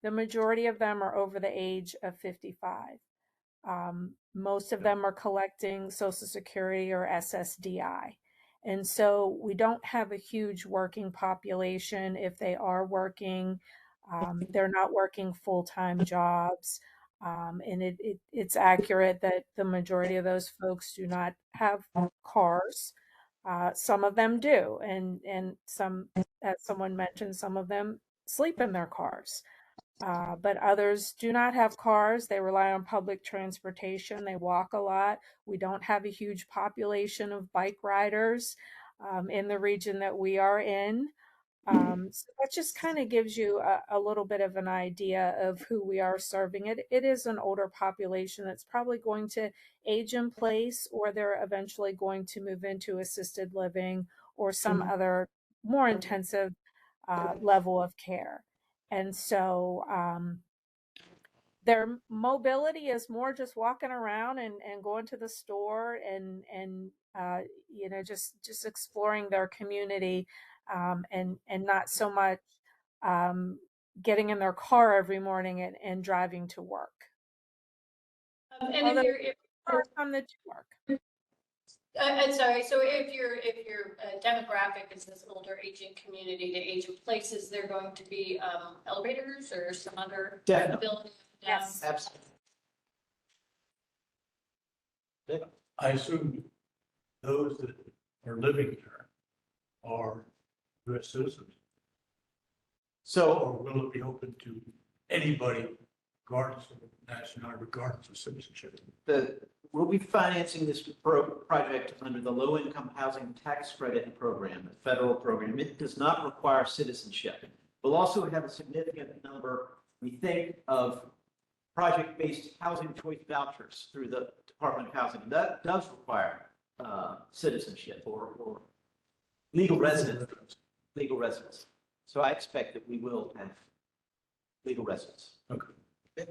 The majority of them are over the age of 55. Most of them are collecting Social Security or SSDI. And so we don't have a huge working population. If they are working, they're not working full-time jobs. And it's accurate that the majority of those folks do not have cars. Some of them do. And some, as someone mentioned, some of them sleep in their cars. But others do not have cars. They rely on public transportation. They walk a lot. We don't have a huge population of bike riders in the region that we are in. So that just kind of gives you a little bit of an idea of who we are serving. It is an older population that's probably going to age in place, or they're eventually going to move into assisted living or some other more intensive level of care. And so their mobility is more just walking around and going to the store and just exploring their community, and not so much getting in their car every morning and driving to work. and if you're some that do work. I'm sorry. So if your demographic is this older aging community to age in places, they're going to be elevators or some other ability. Yes, absolutely. I assume those that are living there are US citizens. So, or will it be open to anybody, regardless of nationality, regardless of citizenship? We'll be financing this project under the low-income housing tax credit program, a federal program. It does not require citizenship. We'll also have a significant number, we think, of project-based housing choice vouchers through the Department of Housing. That does require citizenship or legal residence. So I expect that we will have legal residence. Okay.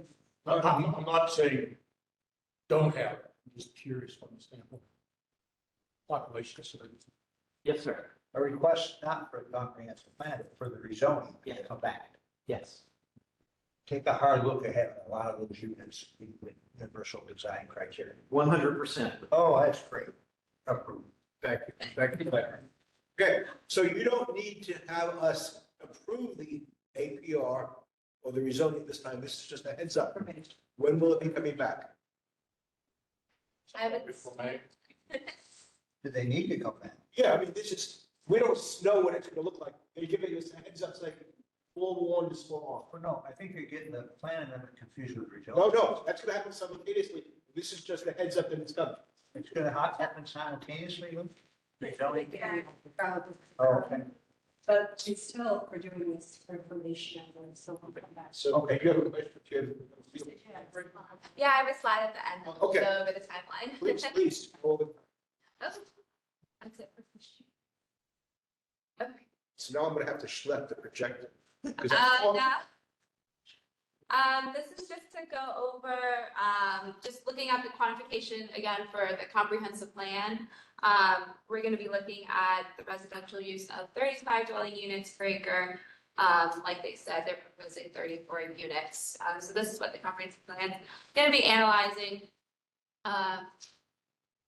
I'm not saying don't have it. I'm just curious from the standpoint. Population. Yes, sir. A request not for a comprehensive plan, but for the rezoning, to come back. Yes. Take a hard look ahead at a lot of those units with universal design criteria. 100%. Oh, that's great. Approved. Thank you. Thank you. Okay, so you don't need to have us approve the APR or the rezoning this time. This is just a heads up. When will it be coming back? Do they need to come back? Yeah, I mean, we don't know what it's gonna look like. They're giving us a heads up, saying, forewarned is forearmed. Well, no, I think you're getting the plan amendment confused with rezoning. No, that's gonna happen simultaneously. This is just a heads up that it's coming. It's gonna happen simultaneously with rezoning? Yeah. Oh, okay. But it's still, we're doing this for information and so we'll come back. So, okay, you have a question, Jim? Yeah, I have a slide at the end that will Okay. go over the timeline. Please. Okay. That's it. Okay. So now I'm gonna have to schlep the projector. This is just to go over, just looking at the quantification again for the comprehensive plan. We're gonna be looking at the residential use of 35 dwelling units per acre. Like they said, they're proposing 34 units. So this is what the comprehensive plan is gonna be analyzing.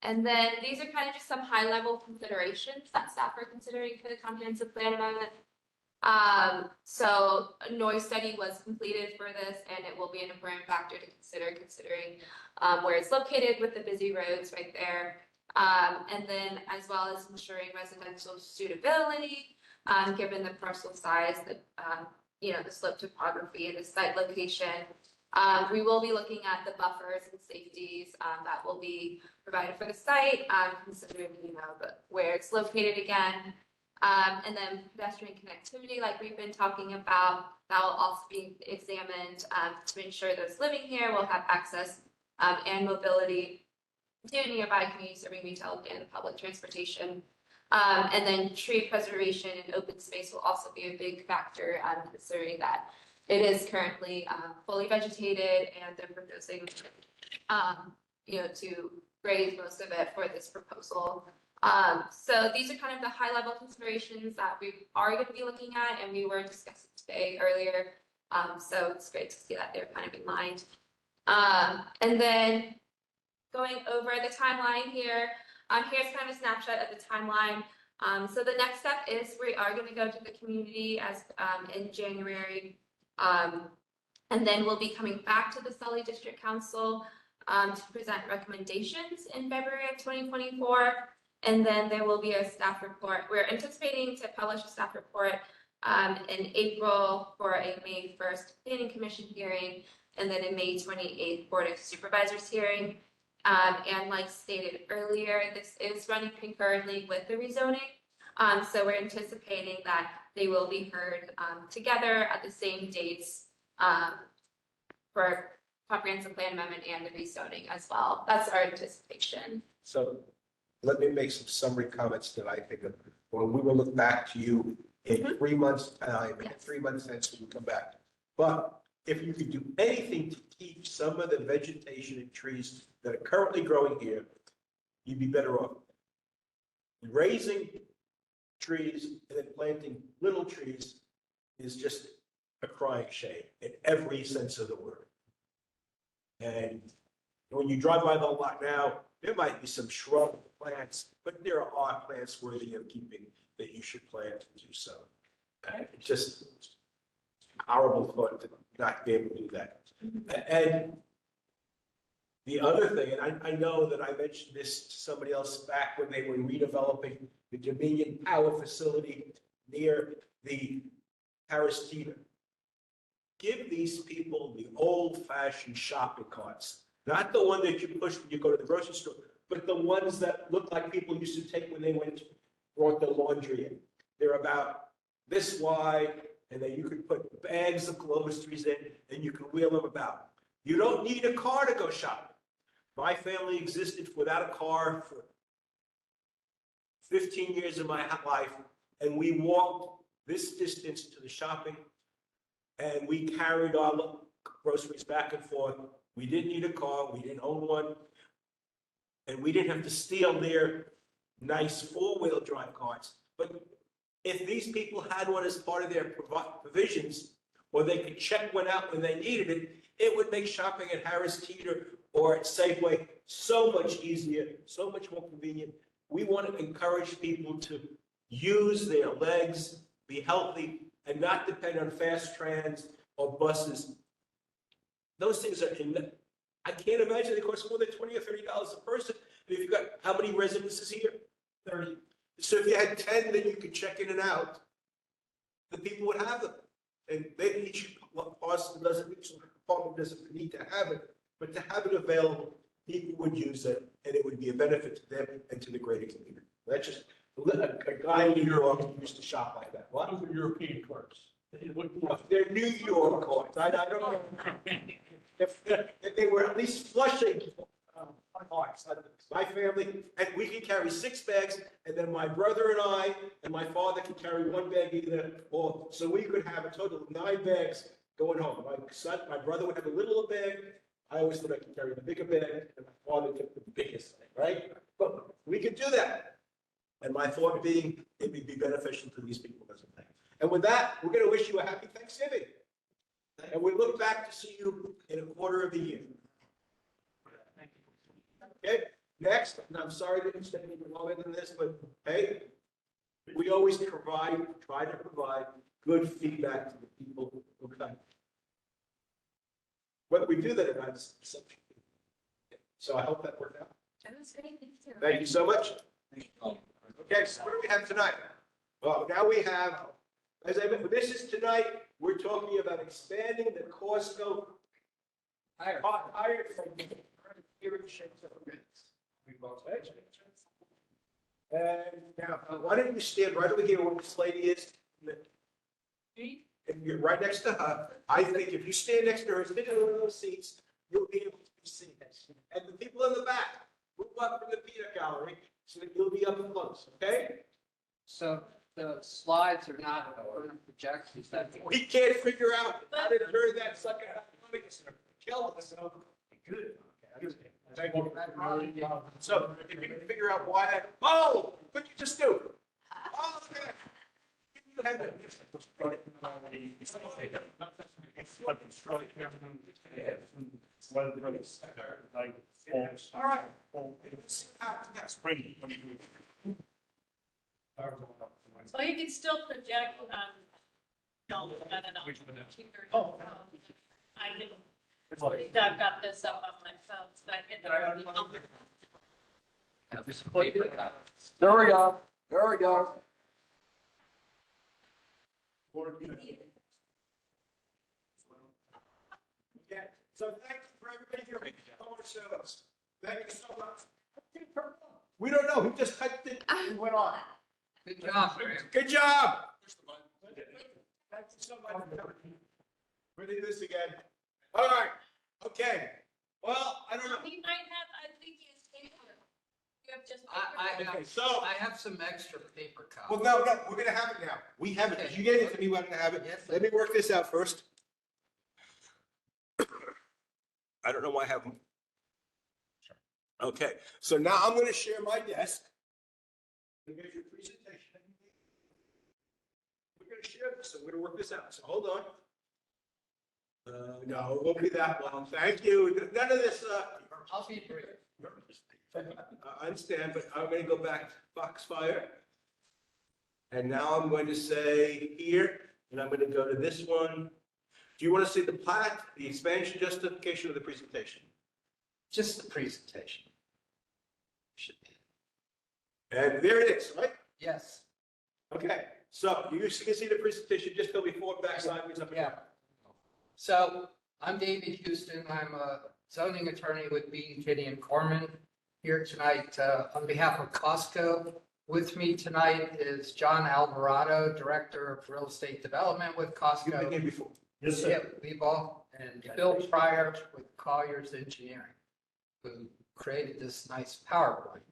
And then these are kind of just some high level considerations that staff are considering for the comprehensive plan amendment. So a noise study was completed for this, and it will be an important factor to consider, considering where it's located with the busy roads right there. And then as well as ensuring residential suitability, given the parcel size, the slope topography and the site location. We will be looking at the buffers and safeties that will be provided for the site, considering where it's located again. And then pedestrian connectivity, like we've been talking about, that will also be examined to ensure those living here will have access and mobility to nearby communities serving retail and public transportation. And then tree preservation and open space will also be a big factor, considering that it is currently fully vegetated, and they're proposing, to raise most of it for this proposal. So these are kind of the high level considerations that we are going to be looking at, and we were discussing today earlier. So it's great to see that they're kind of in line. And then going over the timeline here, here's kind of a snapshot of the timeline. So the next step is we are going to go to the community as in January. And then we'll be coming back to the Sully District Council to present recommendations in February of 2024. And then there will be a staff report. We're anticipating to publish a staff report in April for a May 1st Planning Commission hearing, and then a May 28th Board of Supervisors hearing. And like stated earlier, this is running concurrently with the rezoning. So we're anticipating that they will be heard together at the same dates for comprehensive plan amendment and the rezoning as well. That's our anticipation. So let me make some summary comments that I think of. When we will look back to you in 3 months' time, and 3 months since we come back. But if you could do anything to keep some of the vegetation and trees that are currently growing here, you'd be better off. Raising trees and then planting little trees is just a crying shame in every sense of the word. And when you drive by the lot now, there might be some shrub plants, but there are plants worthy of keeping that you should plant and do so. It's just a horrible thought to not be able to do that. And the other thing, and I know that I mentioned this to somebody else back when they were redeveloping the Dominion Power Facility near the Harris Teeter. Give these people the old-fashioned shopping carts, not the one that you push when you go to the grocery store, but the ones that look like people used to take when they brought their laundry in. They're about this wide, and then you could put bags of groceries in, and you can wheel them about. You don't need a car to go shopping. My family existed without a car for 15 years of my life, and we walked this distance to the shopping, and we carried our groceries back and forth. We didn't need a car, we didn't own one, and we didn't have to steal their nice four-wheel drive carts. But if these people had one as part of their provisions, or they could check one out when they needed it, it would make shopping at Harris Teeter or at Safeway so much easier, so much more convenient. We want to encourage people to use their legs, be healthy, and not depend on fast trans or buses. Those things are, I can't imagine they cost more than $20 or $30 a person. If you've got, how many residences here? 30. So if you had 10 that you could check in and out, the people would have them. And maybe each parcel doesn't need to have it, but to have it available, people would use it, and it would be a benefit to them and to the greater community. That's just a a guy in New York who used to shop like that. What? Those are European clerks. They're New York coins. I don't know if they were at least flushing cards. My family, and we can carry 6 bags, and then my brother and I and my father can carry 1 bag either, or so we could have a total of 9 bags going home. My brother would have a little bag. I always thought I could carry the bigger bag, and my father took the biggest thing, right? But we could do that. And my thought being, it would be beneficial to these people as a thing. And with that, we're going to wish you a happy Thanksgiving. And we look back to see you in a quarter of the year. Okay, next, and I'm sorry to extend any longer than this, but hey, we always try to provide good feedback to the people who come. Whether we do that or not is something. So I hope that worked out. That was great. Thank you so much. Okay, so what do we have tonight? Well, now we have, as I mentioned, this is tonight, we're talking about expanding the Costco hired from here in Chantilly. And now, why don't you stand right over here where this lady is? And you're right next to her. I think if you stand next to her, sit in one of those seats, you'll be able to be seen. And the people in the back, move up from the peanut gallery so that you'll be up close, okay? So the slides are not going to project, is that? We can't figure out how to turn that sucker kill us. Good. Thank you. So if you can figure out why that, oh, what'd you just do? Oh, look at that. You have it. All right. So you can still project, no, Oh. I didn't. I've got this up on my phone, so I can. There we go. There we go. Okay, so thank you for everybody here. Thank you so much. We don't know, who just typed it and went on. Good job, Good job. Thank you so much. We're doing this again. All right, okay. Well, I don't know. He might have, I think he's here. You have just. Okay, so. I have some extra paper copies. Well, no, we're gonna have it now. We have it, because you gave it to me, we're gonna have it. Yes. Let me work this out first. I don't know why I have them. Okay, so now I'm gonna share my desk. And get your presentation. We're gonna share this, so we're gonna work this out, so hold on. No, it won't be that long, thank you. None of this, I'll be brief. I understand, but I'm gonna go back to Foxfire. And now I'm going to say here, and I'm gonna go to this one. Do you want to see the plat, the expansion justification, or the presentation? Just the presentation. Should be. And there it is, right? Yes. Okay, so you can see the presentation, just go before, back, sideways, up and down. So I'm David Houston. I'm a zoning attorney with Bean, Kinney and Corman here tonight on behalf of Costco. With me tonight is John Alvarado, Director of Real Estate Development with Costco. You've been here before. Yes, sir. Yeah, we've all, and Bill Pryor with Colliers Engineering, who created this nice PowerPoint.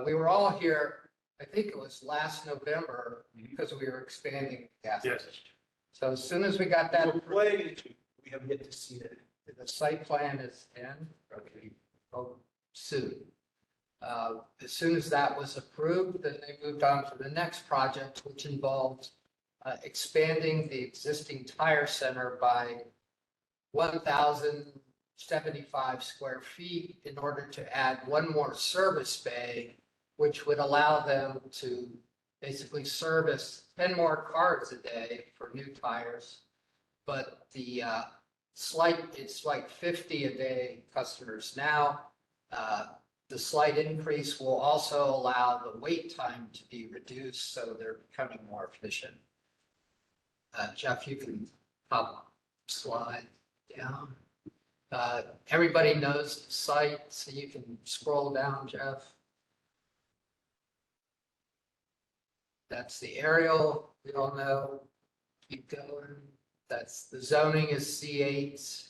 We were all here, I think it was last November, because we were expanding the gas station. So as soon as we got that, We have yet to see that. the site plan is in, soon. As soon as that was approved, then they moved on to the next project, which involved expanding the existing tire center by 1,075 square feet in order to add one more service bay, which would allow them to basically service 10 more cars a day for new tires. But the it's like 50 a day customers now. The slight increase will also allow the wait time to be reduced, so they're becoming more efficient. Jeff, you can pop slide down. Everybody knows the site, so you can scroll down, Jeff. That's the aerial, we all know. Keep going. That's the zoning is C8.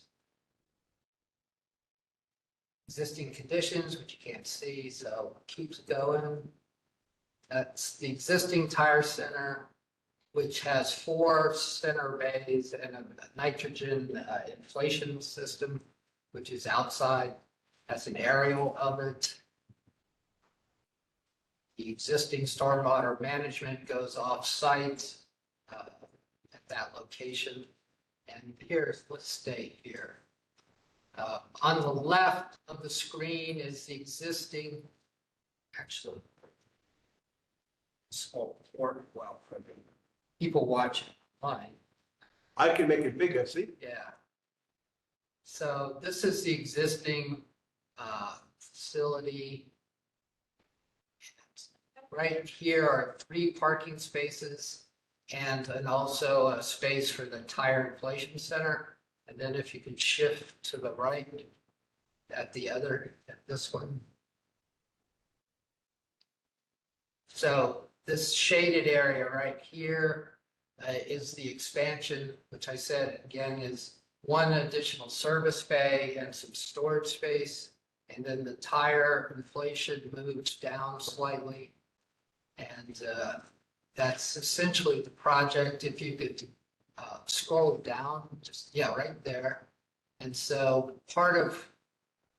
Existing conditions, which you can't see, so keeps going. That's the existing tire center, which has 4 center bays and a nitrogen inflation system, which is outside. That's an aerial of it. The existing stormwater management goes off-site at that location. And here's, let's stay here. On the left of the screen is the existing, actually, small port well for the people watching online. I can make it bigger, see? Yeah. So this is the existing facility. Right here are 3 parking spaces and also a space for the tire inflation center. And then if you can shift to the right at this one. So this shaded area right here is the expansion, which I said again is 1 additional service bay and some storage space. And then the tire inflation moves down slightly. And that's essentially the project. If you could scroll down, just, yeah, right there. And so part of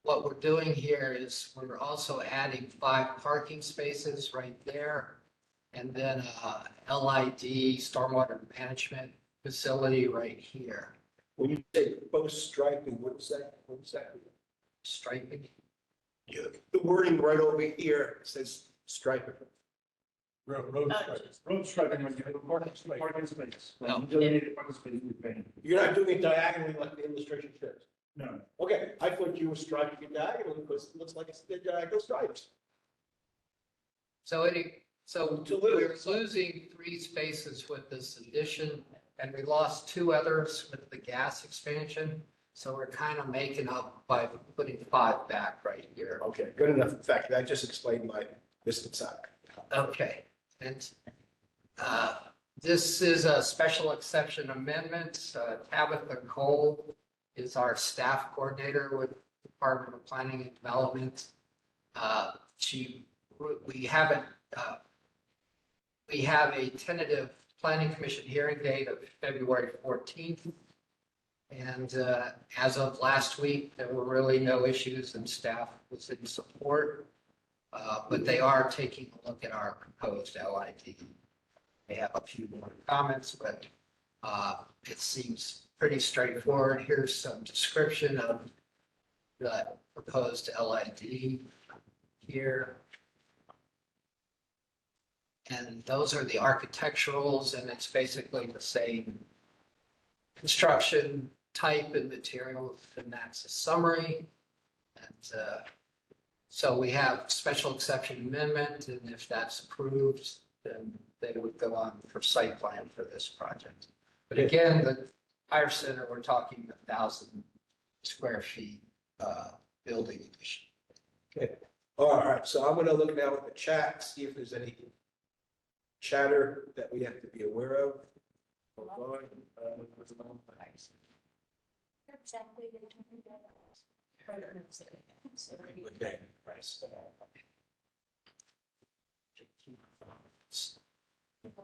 what we're doing here is we're also adding 5 parking spaces right there. And then LID, stormwater management facility right here. When you say post striping, what is that? What is that? Striping? Yeah, the wording right over here says striping. Road striping, when you have a parking space. No. Designated parking space, we pay. You're not doing it diagonally like the illustration shows. No. Okay, I thought you were striping it diagonally because it looks like it's the diagonal stripes. So we're losing 3 spaces with this addition, and we lost 2 others with the gas expansion. So we're kind of making up by putting 5 back right here. Okay, good enough. In fact, that just explained my mistake. Okay, and this is a special exception amendment. Tabitha Cole is our staff coordinator with Department of Planning and Development. We have a tentative planning commission hearing date of February 14th. And as of last week, there were really no issues and staff was in support. But they are taking a look at our proposed LID. They have a few more comments, but it seems pretty straightforward. Here's some description of the proposed LID here. And those are the architecturals, and it's basically the same construction type and material, and that's a summary. And so we have special exception amendment, and if that's approved, then they would go on for site plan for this project. But again, the tire center, we're talking 1,000 square feet building addition. Okay, all right, so I'm gonna look now at the chat, see if there's any chatter that we have to be aware of. Hold on. Okay.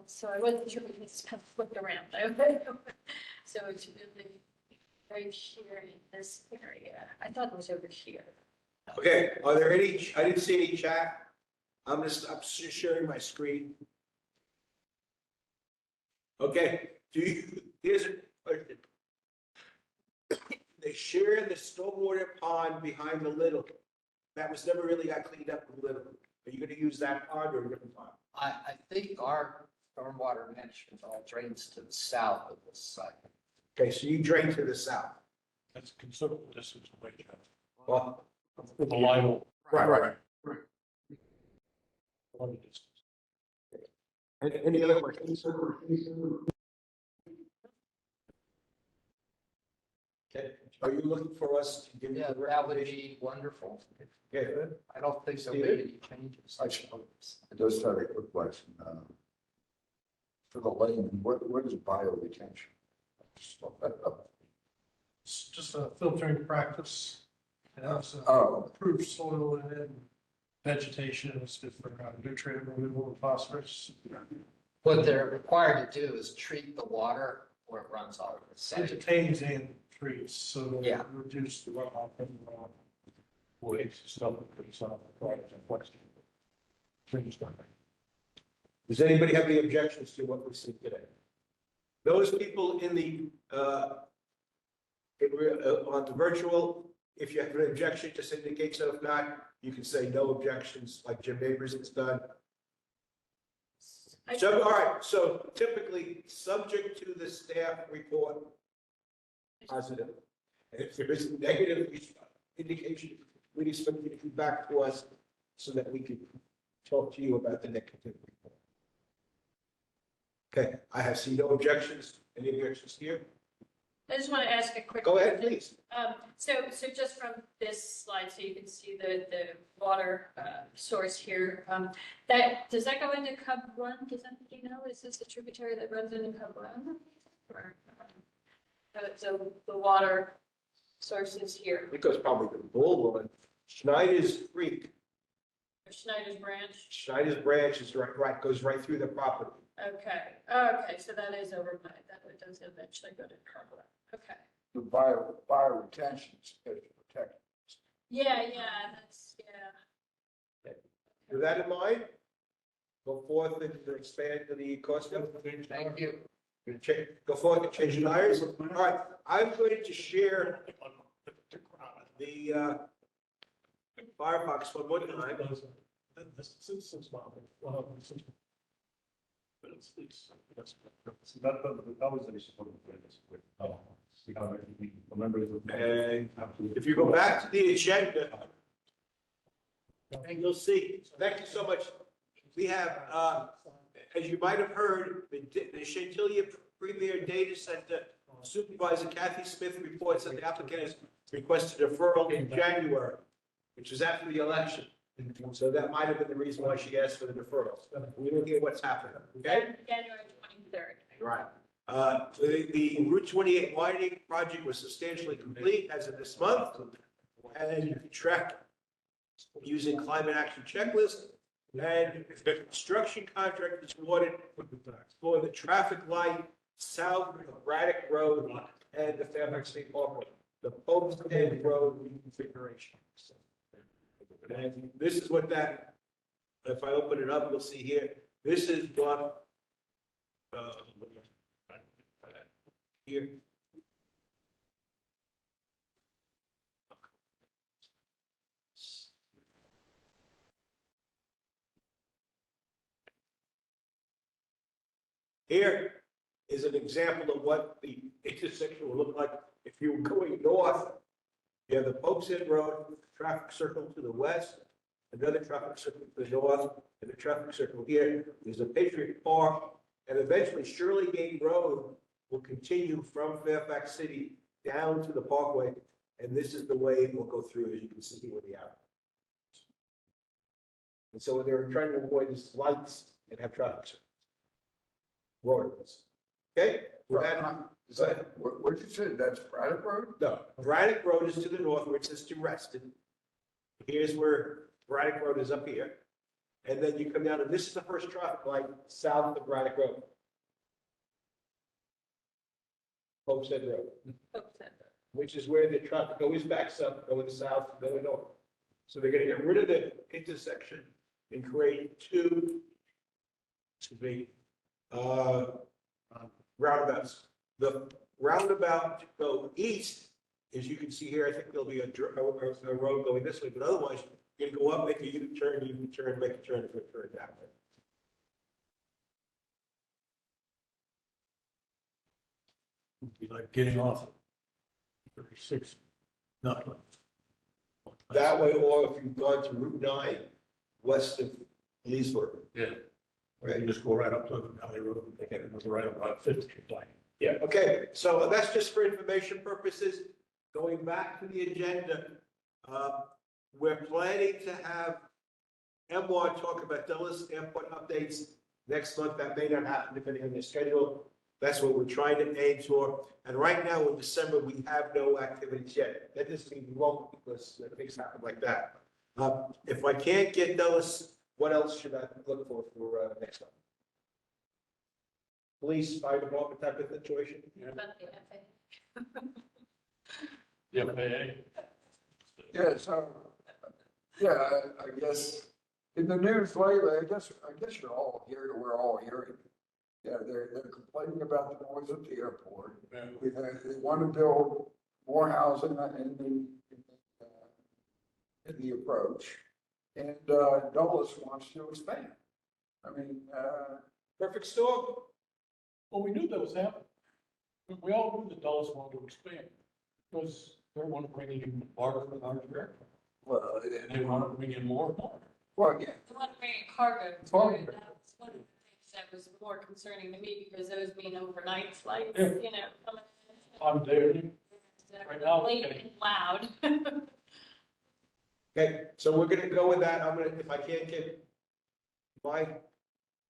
So I wasn't sure we just kind of flipped around. So it's really right here in this area. I thought it was over here. Okay, are there any, I didn't see any chat. I'm sharing my screen. Okay, here's a question. They share the stormwater pond behind the little. That was never really got cleaned up with little. Are you gonna use that pond or a different pond? I think our stormwater management all drains to the south of this site. Okay, so you drain to the south. That's considerable distance away. Well, The libel. right. Any other questions? Okay, are you looking for us to give you? Yeah, that would be wonderful. Okay, good. I don't think there'll be any changes. I just have a quick question. for the layman, what is bioretention? It's just a filtering practice. It helps Oh. improve soil and vegetation. It's good for nutrient removal and phosphorus. What they're required to do is treat the water where it runs off the It site. contains and treats, so Yeah. reduce the runoff and waste stuff that comes off the product and question. Does anybody have any objections to what we see today? Those people in the, on the virtual, if you have an objection, just indicate so. If not, you can say no objections, like Jim Neighbors has done. So, all right, so typically, subject to the staff report, positive. And if there is a negative indication, we expect you to come back to us so that we can talk to you about the negative report. Okay, I have seen no objections. Any objections here? I just want to ask a quick. Go ahead, question. please. So just from this slide, so you can see the water source here. Does that go into Cub Run? Does anybody know? Is this a tributary that runs into Cub Run? Or, so the water source is here. It goes probably to the Bull Run. Schneider's Creek, Schneider's Branch. Schneider's Branch is right, goes right through the property. Okay. Okay. So that is over by that. It does eventually go to Cub Run. Okay. The bioretention is to protect. Yeah. That's With that in mind, go forth and expand to the Costco. Thank you. Go forth and change the tires. All right, I'm going to share the Firefox one more time. And if you go back to the agenda, and you'll see, thank you so much. We have, as you might have heard, the Chantilly Premier Data Center Supervisor Kathy Smith reports that the applicant has requested deferral in January, which was after the election. So that might have been the reason why she asked for the deferral. We look at what's happening, okay? January 23rd. Right. The Route 28 widening project was substantially complete as of this month. And you can track using climate action checklist. And the construction contract is awarded for the traffic light south of Braddock Road and the Fairfax State Parkway, the Pope's End Road reconfiguration. And this is what that, if I open it up, you'll see here, this is what, here. Here is an example of what the intersection will look like if you were going north. You have the Pope's End Road, traffic circle to the west, another traffic circle to the north, and the traffic circle here. There's a Patriot Park, and eventually Shirley Gate Road will continue from Fairfax City down to the Parkway, and this is the way it will go through, as you can see here with the arrow. And so they're trying to avoid these lights and have traffic circles. Roads. Okay? What did you say? That's Braddock Road? No, Braddock Road is to the north, where it says to Reston. Here's where Braddock Road is up here. And then you come down, and this is the first traffic light south of Braddock Road. Pope's End Road. Which is where the traffic always backs up, going south, going north. So they're gonna get rid of the intersection and create two, roundabouts. The roundabout to go east, as you can see here, I think there'll be a road going this way, but otherwise, you're gonna go up, make a U-turn, make a turn, turn that way. Be like getting off 36, nothing. That way, or if you've gone to Route 9, west of Leesburg. Yeah. Or you can just go right up to the Valley Road and take it right up about 50. Yeah, okay, so that's just for information purposes. Going back to the agenda, we're planning to have MWA talk about Dulles Airport updates Next month, that may not happen depending on their schedule. That's what we're trying to aim for. And right now in December, we have no activities yet. That doesn't mean we won't because things happen like that. If I can't get those, what else should I look for next month? Police, fire department type of situation? Yeah, Yeah, so, yeah, I guess, in the news lately, I guess you're all hearing, we're all hearing. Yeah, they're complaining about the noise at the airport. They want to build more housing in the approach. And, Dulles wants to expand. I mean, perfect storm. Well, we knew that was happening. We all knew that Dulles wanted to expand because they want to bring in water from the airport. Well, And they want to bring in more water. Well, yeah. They want to bring in cargo. Cargo. That was one of the things that was more concerning to me because those being overnight flights, Yeah. you know, coming I'm there. in, Right now, late okay. and loud. Okay, so we're gonna go with that. If I can't get my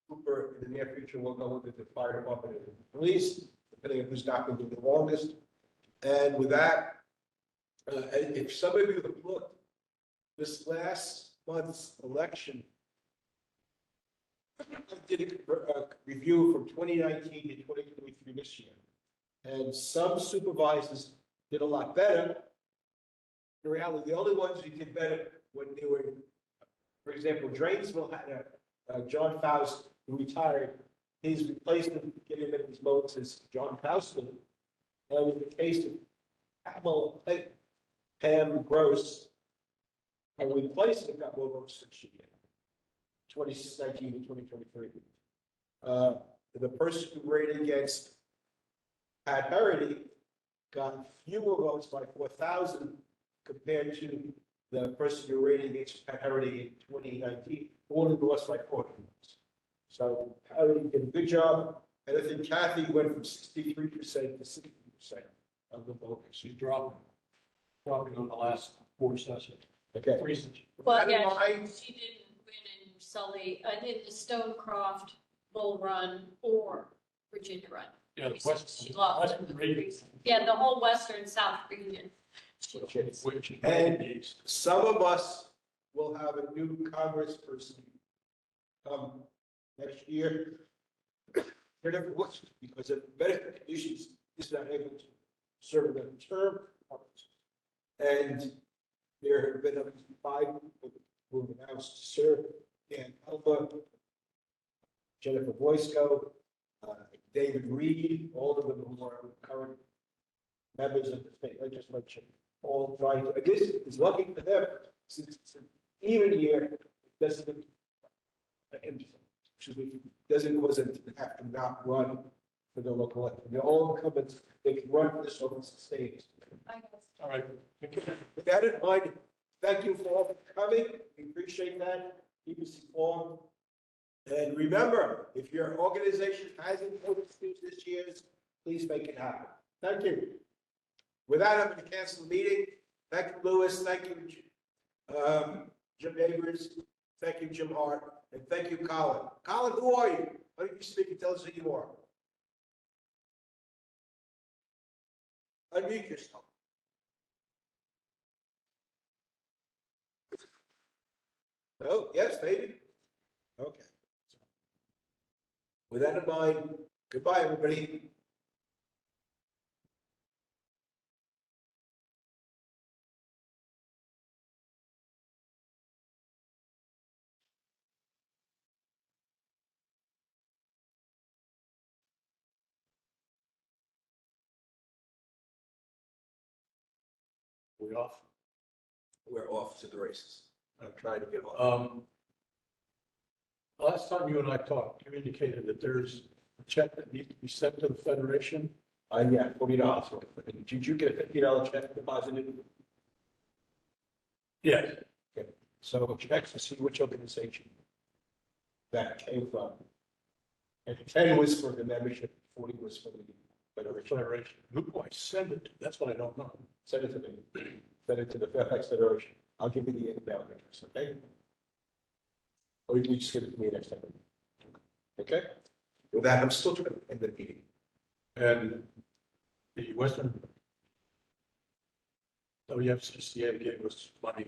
Cooper in the near future, we'll go with the fire department and the police, depending on who's not gonna do the longest. And with that, if some of you have looked, this last month's election, I did a review from 2019 to 2023 this year. And some supervisors did a lot better. In reality, the only ones who did better when they were, for example, Drainsville had John Faust, who retired. His replacement, getting him in his votes, is John Faustin. And in the case of Pam Gross, and we replaced him, got more votes than she did, 2019 to 2023. The person who ran against Pat Harity got fewer votes by 4,000 compared to the person who ran against Pat Harity in 2019, who only lost by 4 votes. So Harity did a good job, and I think Kathy went from 63% to 60% of the vote. She's dropping on the last 4 sessions. Okay. Well, yeah, she didn't win in Sully, in the Stonecroft, Bull Run, or Virginia Run. Yeah, the West. She lost in the precinct. Yeah, the whole western south region. And some of us will have a new congressperson come next year. Because of medical conditions, is not able to serve another term. And there have been 5 people who have announced to serve: Dan Elba, Jennifer Boysko, David Reed, all of them who are current members of the state legislature, all trying to, I guess it's lucky for them, since it's an even year, it doesn't, doesn't cause them to have to not run for the local election. They're all incumbents, they can run for this over the state. All right. With that in mind, thank you for all for coming. We appreciate that. Keep us informed. And remember, if your organization hasn't voted this year, please make it happen. Thank you. With that, I'm going to cancel the meeting. Thank you, Lewis. Thank you, Jim Neighbors. Thank you, Jim Hart. And thank you, Colin. Colin, who are you? Why don't you speak and tell us who you are? Unmute yourself. Oh, yes, maybe. Okay. With that in mind, goodbye, everybody. We off? We're off to the races. I'm trying to get off. Last time you and I talked, you indicated that there's a check that needs to be sent to the Federation. Yeah, $40. Did you get a $50 check deposited? Yes. Okay. So check to see which organization that came from. And 10 was for the membership, 40 was for the Federation. Who do I send it to? That's what I don't know. Send it to me. Send it to the Fairfax Federation. I'll give you the email address, okay? Or you can just give it to me next time. Okay, with that, I'm still trying to end the meeting. And the Western WFCCA gave us money